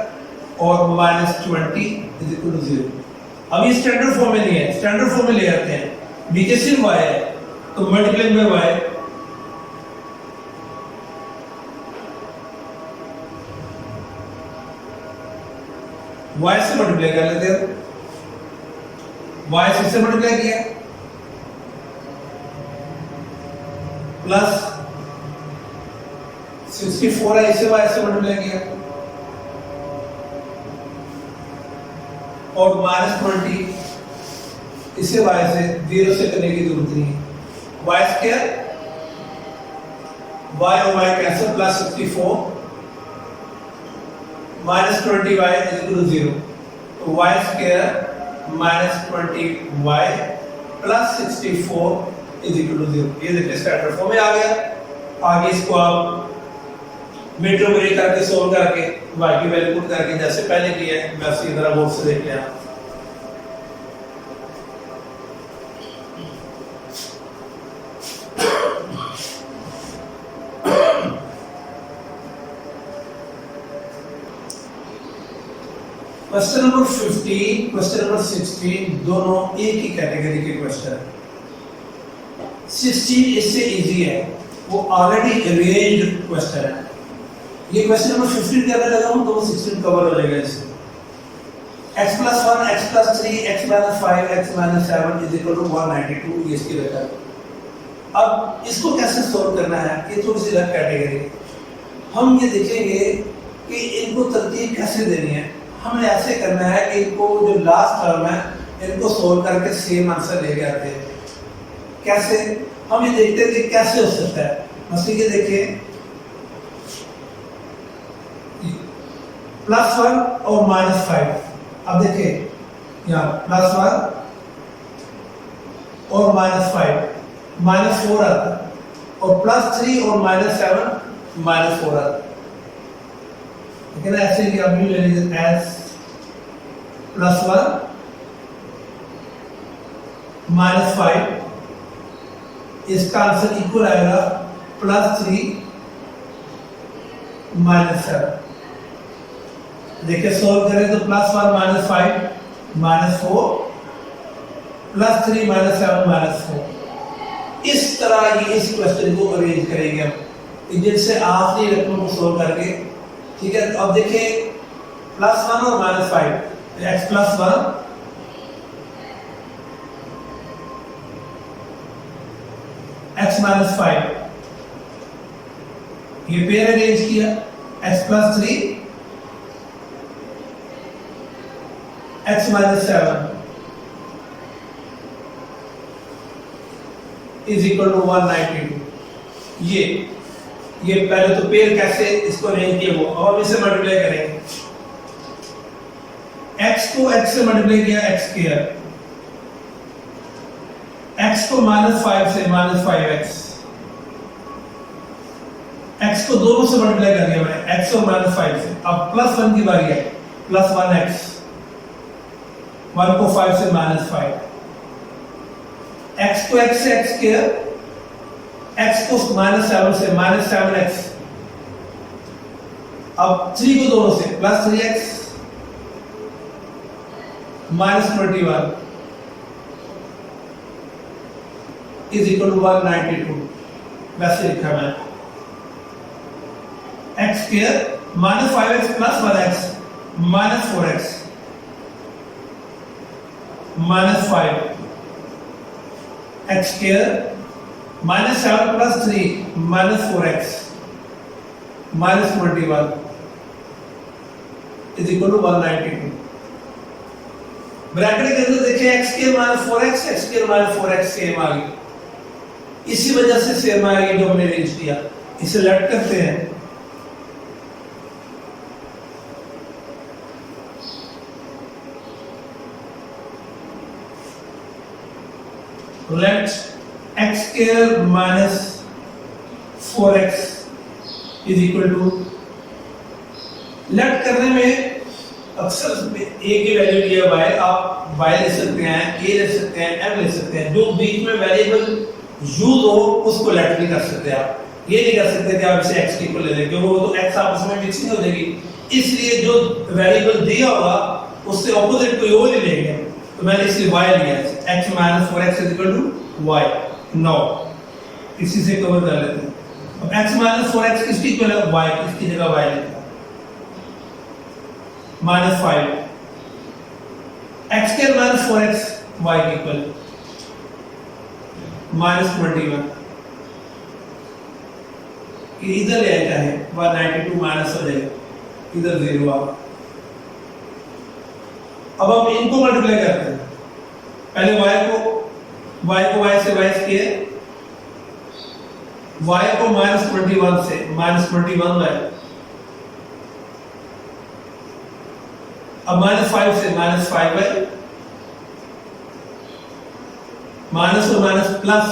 और माइनस 20 इज इक्वल टू 0। अब ये स्टैंडर्ड फॉर्म में नहीं है, स्टैंडर्ड फॉर्म में ले आते हैं, नीचे सिर्फ y है तो मल्टीप्लाई बाय y, y से मल्टीप्लाई कर लेते हैं, y से मल्टीप्लाई किया, प्लस 64 है, इसे y से मल्टीप्लाई किया, और माइनस 20 इसे y से 0 से करने की जरूरत नहीं है, y स्क्वायर, y और y cancel, plus 64 minus 20y is equal to 0, तो y square minus 20y plus 64 is equal to 0। ये देखिए स्टैंडर्ड फॉर्म में आ गया। आगे इसको आप मीटर करके सोल्व करके y की वैल्यू पुट करके जैसे पहले किया है वैसे इधर बोर्ड से देख लें। क्वेश्चन नंबर 15, क्वेश्चन नंबर 16 दोनों एक ही कैटेगरी के क्वेश्चन है। 16 इससे इजी है, वो ऑलरेडी अरेंज्ड क्वेश्चन है। ये क्वेश्चन नंबर 15 करने लगा हूं तो वो 16 कवर हो जाएगा इससे। x + 1 x + 3 x - 5 x - 7 is equal to 192, ये इसकी रखा है। अब इसको कैसे सॉल्व करना है, ये थोड़ी सी अलग कैटेगरी है। हम ये देखेंगे कि इनको तरतीब कैसे देनी है। हमने ऐसे करना है कि इनको जो लास्ट टर्म है इनको सोल्व करके सेम आंसर लेके आते हैं। कैसे, हम ये देखते हैं कि कैसे हो सकता है। मसलन ये देखिए +1 और -5, अब देखिए यहाँ +1 और -5 -4 आता है, और +3 और -7 -4 आता है। लेकिन ऐसे ही आप भी ले लीजिए एस +1 -5, इसका आंसर इक्वल आएगा +3 -7। देखिए सोल्व करें तो +1 -5 -4 +3 -7 -4। इस तरह ये इस क्वेश्चन को अरेंज करेंगे हम, जिनसे आखिरी रकम को सोल्व करके। ठीक है, अब देखिए +1 और -5, x + 1 x - 5, ये पेयर अरेंज किया, x + 3 x - 7 is equal to 192। ये पहले तो पेयर कैसे इसको अरेंज किया वो, अब हम इसे मल्टीप्लाई करेंगे। x को x से मल्टीप्लाई किया x², x को -5 से -5x, x को दोनों से मल्टीप्लाई कर दिया मैंने, x और -5 से। अब +1 की बारी है, +1x, 1 को 5 से -5, x को x से x², x को -7 से -7x, अब 3 को दोनों से +3x -21 इज इक्वल टू 192। वैसे लिखा मैं x² -5x + 1x -4x -5 x² -7 + 3 -4x -21 is equal to 192। Bracket के अंदर देखिए x² -4x x² -4x same आ गई। इसी वजह से सेम आ गई जो हमने अरेंज किया। इसे लेट करते हैं, let x square minus 4x is equal to, let करने में अक्सर a की वैल्यू लिया y, आप y ले सकते हैं, a ले सकते हैं, m ले सकते हैं, जो बीच में वेरिएबल यूज हो उसको लेट नहीं कर सकते आप। ये नहीं कर सकते कि आप इसे x के इक्वल ले लें, क्योंकि वो तो x आपस में मिक्सिंग हो जाएगी। इसलिए जो वेरिएबल दिया होगा उससे ऑपोजिट कोई और ही लेंगे, तो मैंने इसलिए y लिया है, x minus 4x is equal to y। No इसी से कवर कर लेते हैं। अब x माइनस 4x किसकी इक्वल है? y, किसकी जगह y लेते हैं minus 5, x square minus 4x y के इक्वल माइनस 21। इधर ले आया है 192 माइनस हो जाएगा, इधर 0 आ। अब हम इनको मल्टीप्लाई करते हैं, पहले y से y स्क्वायर, y को माइनस 21 से माइनस 21y, अब माइनस 5 से माइनस 5y, माइनस और माइनस प्लस,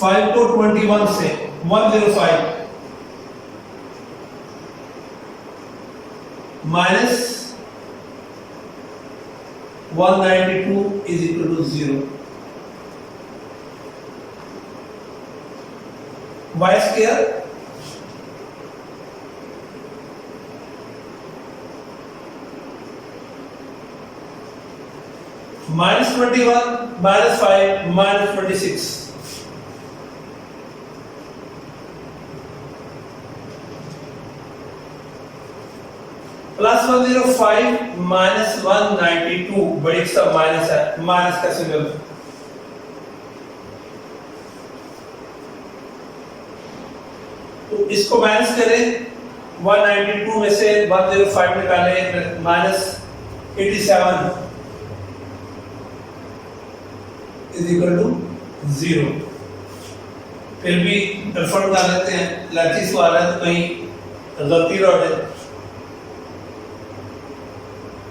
5 को 21 से 105 minus 192 is equal to 0। y square minus 21 minus 5 minus 26, plus 105 minus 192, बड़ी सब माइनस है, माइनस का सिंबल। तो इसको माइनस करें, 192 में से 105 निकालें, माइनस 87 इज इक्वल टू 0। फिर भी कन्फर्म कर लेते हैं, लाचिस वाला है तो कहीं गलती रह जाए।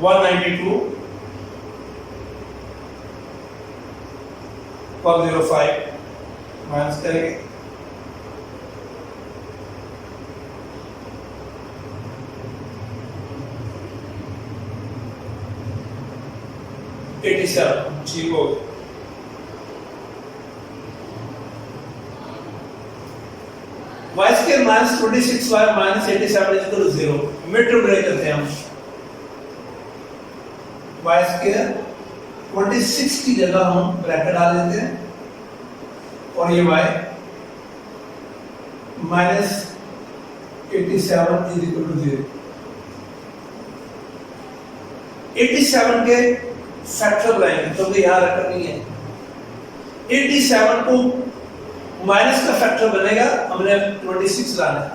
192 105 माइनस करेंगे, ठीक हो गया। y square minus 26y minus 87 is equal to 0। Mid term break करते हैं हम, y स्क्वायर 26 की जगह हम ब्रैकेट डाल देते हैं, और ये y minus 87 is equal to 0। 87 के फैक्टर लाएंगे, क्योंकि यहाँ रकम नहीं है। 87 को माइनस का फैक्टर बनेगा, हमने 26 लाना है।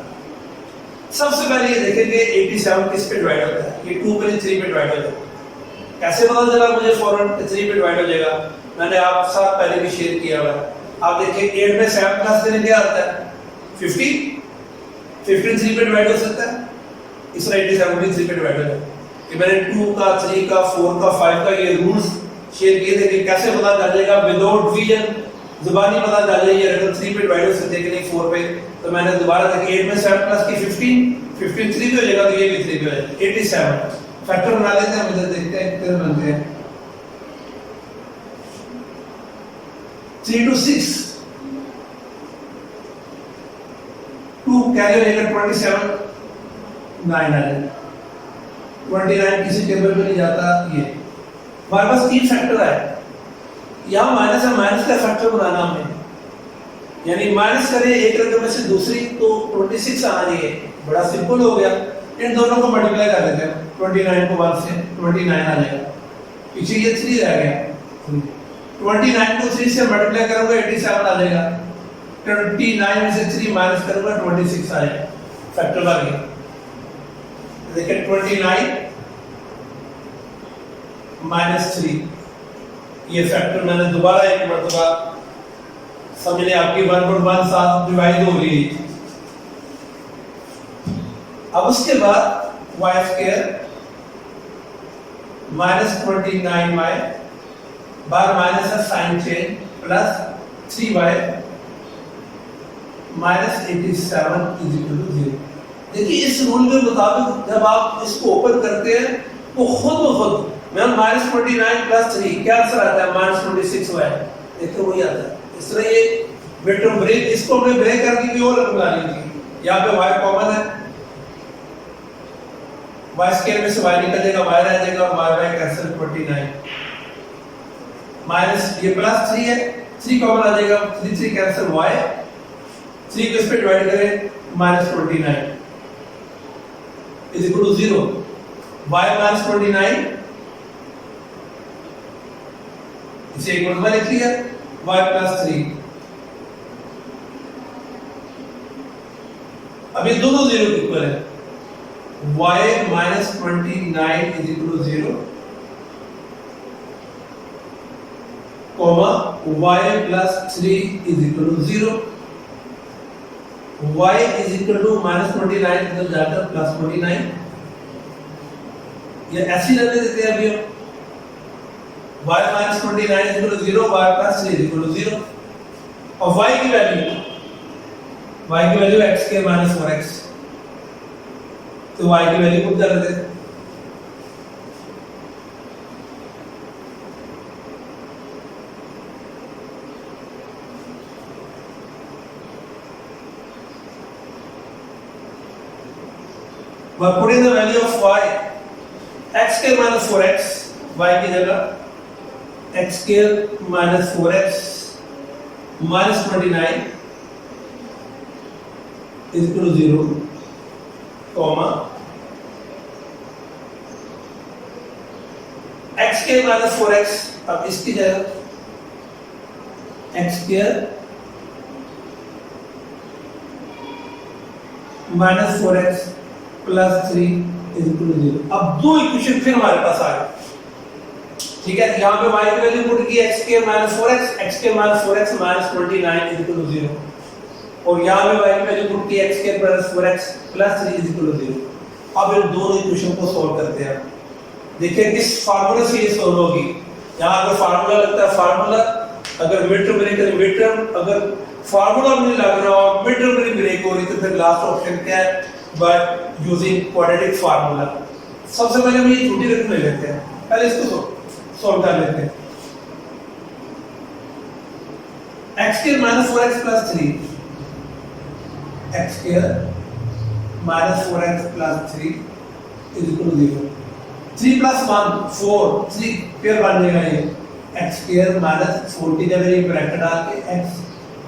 सबसे पहले ये देखेंगे 87 किस पे डिवाइड होता है, ये 2 पे 3 पे डिवाइड हो जाएगा। कैसे पता चला मुझे फौरन 3 पे डिवाइड हो जाएगा? मैंने आप साथ पहले भी शेयर किया हुआ है। आप देखिए 8 में 7 प्लस देने क्या आता है? 50 3 पे डिवाइड हो सकता है, इस 87 भी 3 पे डिवाइड हो जाएगा। कि मैंने 2 का 3 का 4 का 5 का ये रूल्स शेयर किए थे कि कैसे पता चल जाएगा विदाउट डिवीजन, जुबानी पता चल जाएगी अगर 3 पे डिवाइड हो सकते हैं कि नहीं 4 पे। तो मैंने दोबारा देखिए 8 में 7 प्लस की 15 3 पे हो जाएगा, तो ये भी 3 पे हो जाएगा। 87 फैक्टर बना लेते हैं, इधर देखते हैं कितने बनते हैं। 3 to 6 2 कैरी हो जाएगा 27 9 आ जाएगा। 29 किसी टेबल पे नहीं जाता। ये हमारे पास 3 फैक्टर है, यहाँ माइनस है, माइनस का फैक्टर बनाना हमें, यानी माइनस करें एक रकम में से दूसरी तो 26 आना चाहिए। बड़ा सिंपल हो गया, इन दोनों को मल्टीप्लाई कर देते हैं। 29 को 1 से 29 आ जाएगा, पीछे ये 3 रह गया। 29 को 3 से मल्टीप्लाई करूंगा 87 आ जाएगा। 29 में से 3 माइनस करूंगा 26 आ जाएगा, फैक्टर आ गया। देखिए 29 माइनस 3, ये फैक्टर मैंने दोबारा एक मरतबा समझने आपकी 1.1 साथ डिवाइड हो गई। अब उसके बाद y स्क्वायर माइनस 29y बार माइनस है sign change plus 3y minus 87 is equal to 0। देखिए इस रूल के मुताबिक जब आप इसको ओपन करते हैं तो खुद ब खुद मैम माइनस 29 प्लस 3 क्या आंसर आता है माइनस 26y। देखिए वही आता है। इस तरह ये मिड ब्रेक इसको हमने ब्रेक करके भी और बना ली थी। यहाँ पे y कॉमन है, y स्क्वायर में से y निकल जाएगा, y रह जाएगा और y कैंसिल 29 माइनस ये प्लस 3 है, 3 कॉमन आ जाएगा, 3 कैंसिल y 3 को इस पे डिवाइड करें minus 29 is equal to 0। y minus 29 इसे एक बार लिख लिया y प्लस 3। अब ये दोनों 0 के इक्वल है। y minus 29 is equal to 0 comma y plus 3 is equal to 0। y is equal to माइनस 29 इधर जाकर प्लस 29। ये ऐसे रहने देते हैं अभी हम y minus 29 is equal to 0 y plus 3 is equal to 0 और y की वैल्यू x के माइनस 4x तो y की वैल्यू पुट कर देते हैं। By putting the value of y, x square minus 4x, y की जगह x square minus 4x minus 29 is equal to 0, comma x square minus 4x, अब इसकी जगह x square minus 4x plus 3 is equal to 0। अब दो equation फिर हमारे पास आ गए। ठीक है, यहां पे y की वैल्यू पुट की x के माइनस 4x x के minus 4x minus 29 is equal to 0 और यहां पे y की वैल्यू पुट की x के plus 4x plus 3 is equal to 0। अब इन दोनों इक्वेशन को सॉल्व करते हैं। देखिए किस फार्मूले से ये सॉल्व होगी। यहां पे फार्मूला लगता है, फार्मूला अगर मिड टर्म ब्रेक करें मिड टर्म, अगर फार्मूला नहीं लग रहा और मिड टर्म ब्रेक हो रही तो फिर लास्ट ऑप्शन क्या है but using quadratic formula। सबसे पहले हम ये छोटी रकम ले लेते हैं, पहले इसको सॉल्व कर लेते हैं। x square minus 4x plus 3 x square minus 4x plus 3 is equal to 0। 3 plus 1 4 3 pair बन जाएगा ये x स्क्वायर माइनस 4 की जगह ये ब्रैकेट डाल के x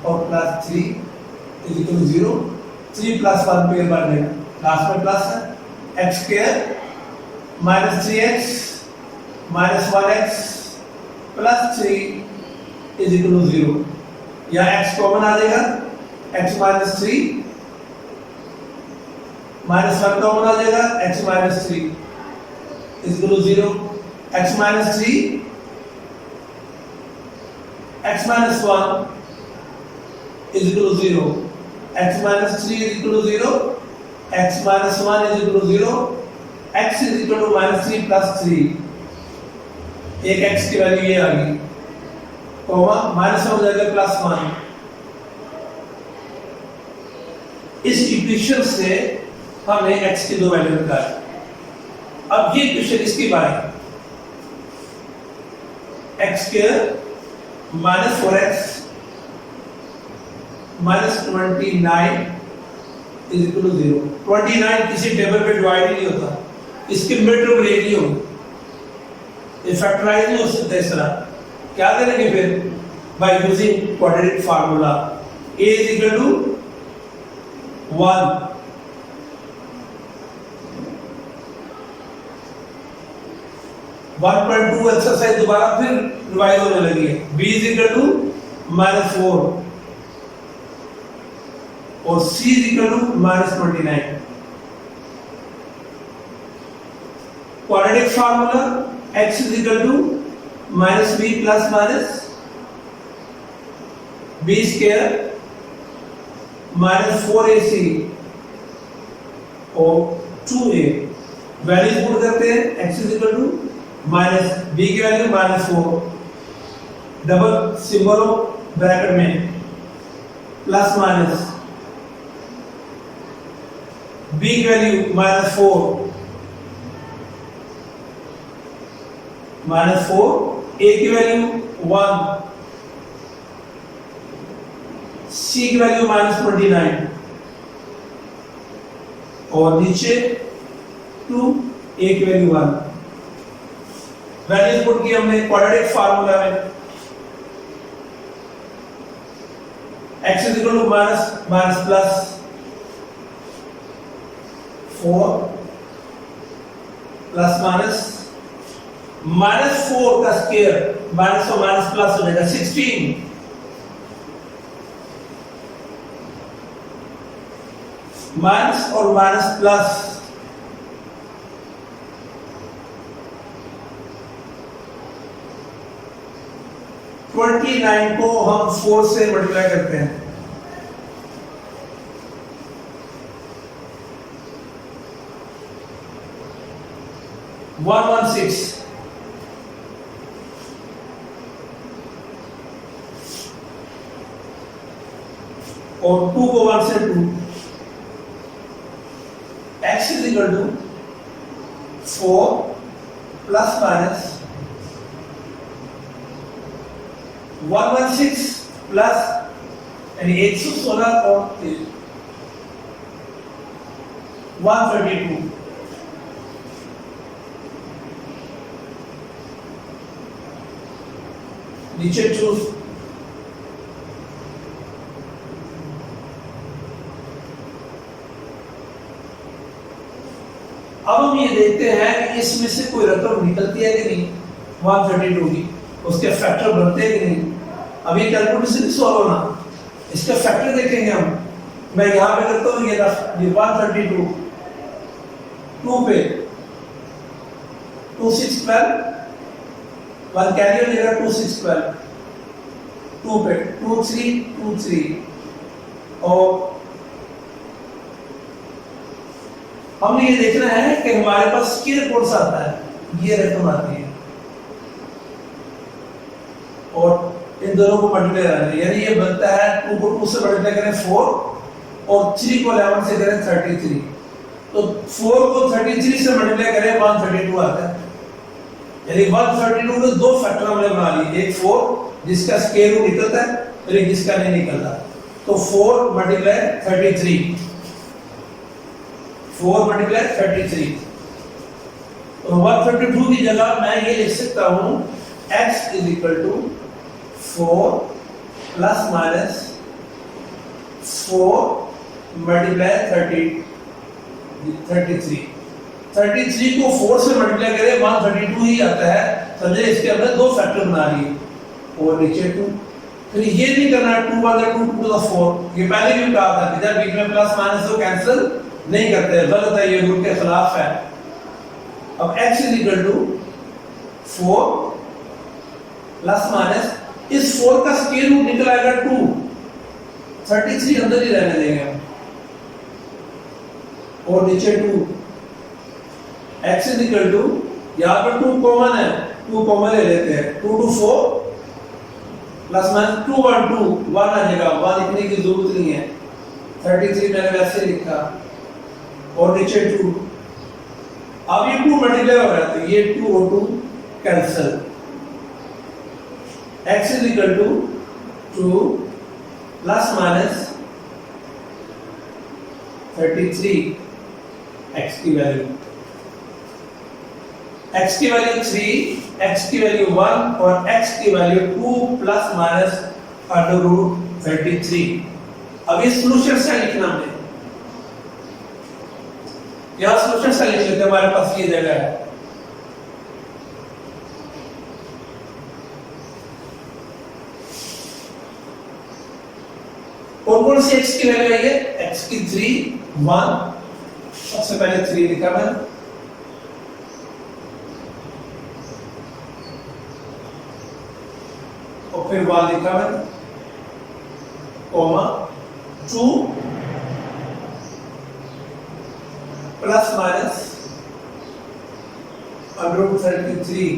और plus 3 is equal to 0। 3 plus 1 pair बन जाएगा, लास्ट में प्लस है x square minus 3x minus 1x plus 3 is equal to 0। यहाँ x कॉमन आ जाएगा, x माइनस 3 माइनस 1 कॉमन आ जाएगा, x minus 3 is equal to 0। x minus 3 x minus 1 is equal to 0। x minus 3 is equal to 0, x minus 1 is equal to 0, x is equal to minus 3 plus 3। एक x की value ये आ गई, comma minus हो जाएगा plus 1। इस equation से हमने x की दो वैल्यू निकाली। अब ये इक्वेशन इसकी बारी x square minus 4x minus 29 is equal to 0। 29 किसी टेबल पे डिवाइड ही नहीं होता, इसके मिड टर्म ब्रेक नहीं होगी, ये फैक्टराइज नहीं हो सकता। इस तरह क्या करेंगे फिर by using quadratic formula a is equal to 1 1.2 exercise दोबारा फिर रिवाइज होने लगी है। b is equal to minus 4 और c is equal to minus 29। Quadratic formula x is equal to minus b plus minus b square minus 4ac और 2a। Values put करते हैं, x is equal to minus b की value minus 4 double symbol bracket में plus minus, B की value -4, ए की value 1, सी की value -29 और नीचे 2, ए की वैल्यू 1। वैल्यूज पुट की हमने क्वाड्रेटिक फार्मूला में x is equal to minus plus 4 plus minus 4 का स्क्वायर माइनस और माइनस प्लस हो जाएगा 16, माइनस और माइनस प्लस 29 को हम 4 से मल्टीप्लाई करते हैं, वन 116 और 2 को 1 से 2, x is equal to 4 plus minus 116 plus यानी 116 और 132, नीचे चूज अब हम ये देखते हैं कि इसमें से कोई रकम निकलती है कि नहीं, 132 की उसके फैक्टर बनते हैं कि नहीं। अभी कैलकुलेशन नहीं सॉल्व होना, इसके फैक्टर देखेंगे हम। मैं यहां पे करता हूं ये 132 2 पे 2 6 12 1 कैरी हो जाएगा 2 6 12 2 पे 2 3 2 3 और हमने ये देखना है कि हमारे पास स्केयर कौन सा आता है, ये रकम आती है और इन दोनों को मल्टीप्लाई करना है, यानी ये बनता है 2 को 2 से मल्टीप्लाई करें 4 और 3 को 11 से करें 33, तो 4 को 33 से मल्टीप्लाई करें 132 आता है, यानी 132 के दो फैक्टर हमने बना लिए, एक 4 जिसका स्क्वायर रूट निकलता है और एक जिसका नहीं निकलता, तो 4 मल्टीप्लाई 33, 4 मल्टीप्लाई 33, तो 132 की जगह मैं ये लिख सकता हूं x is equal to 4 plus minus 4 multiply 33 को 4 से मल्टीप्लाई करें 132 ही आता है, समझे। इसके अंदर दो फैक्टर बना लिए और नीचे 2, फिर ये नहीं करना 2 2 2 to the 4, ये पहले भी कहा था कि जब बीच में प्लस माइनस को कैंसिल नहीं करते, गलत है, ये रूल के खिलाफ है। अब x is equal to 4 plus minus, इस 4 का स्क्वायर रूट निकल आएगा 2, 33 अंदर ही रहने देंगे और नीचे 2, x इज इक्वल टू, यहां पर 2 कॉमन है, 2 कॉमन ले लेते हैं, 2 to 4 प्लस माइनस 2 1 2 1 आ जाएगा, 1 लिखने की जरूरत नहीं है, 33 मैंने वैसे लिखा और नीचे 2, अब ये 2 मल्टीप्लाई हो रहा है तो ये 2 और 2 cancel, x is equal to 2 plus minus 33, x की वैल्यू 3, x की वैल्यू 1 और x की value 2 plus minus under root 33। अब ये सॉल्यूशन से लिखना है, यहां सॉल्यूशन से लिख लेते हैं, हमारे पास ये जगह है। कौन सी x की वैल्यू आई है, x की 3 1, सबसे पहले 3 लिखा मैंने, और फिर 1 लिखा मैंने, comma 2 plus minus under root 33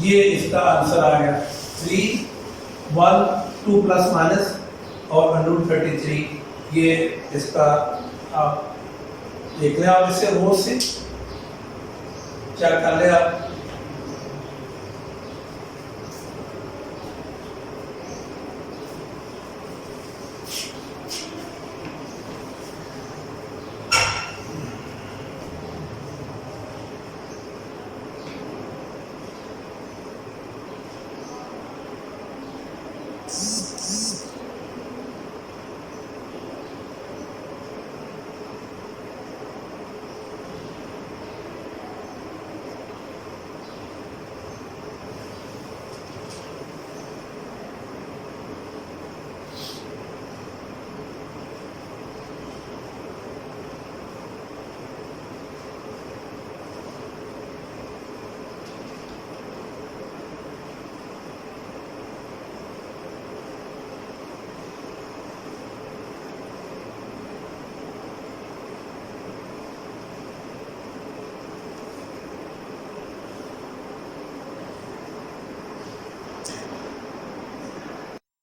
ये इसका आंसर आ गया 3 1 2 प्लस माइनस और √33 ये इसका आप देख लें, आप इससे रोज से क्या कर ले आप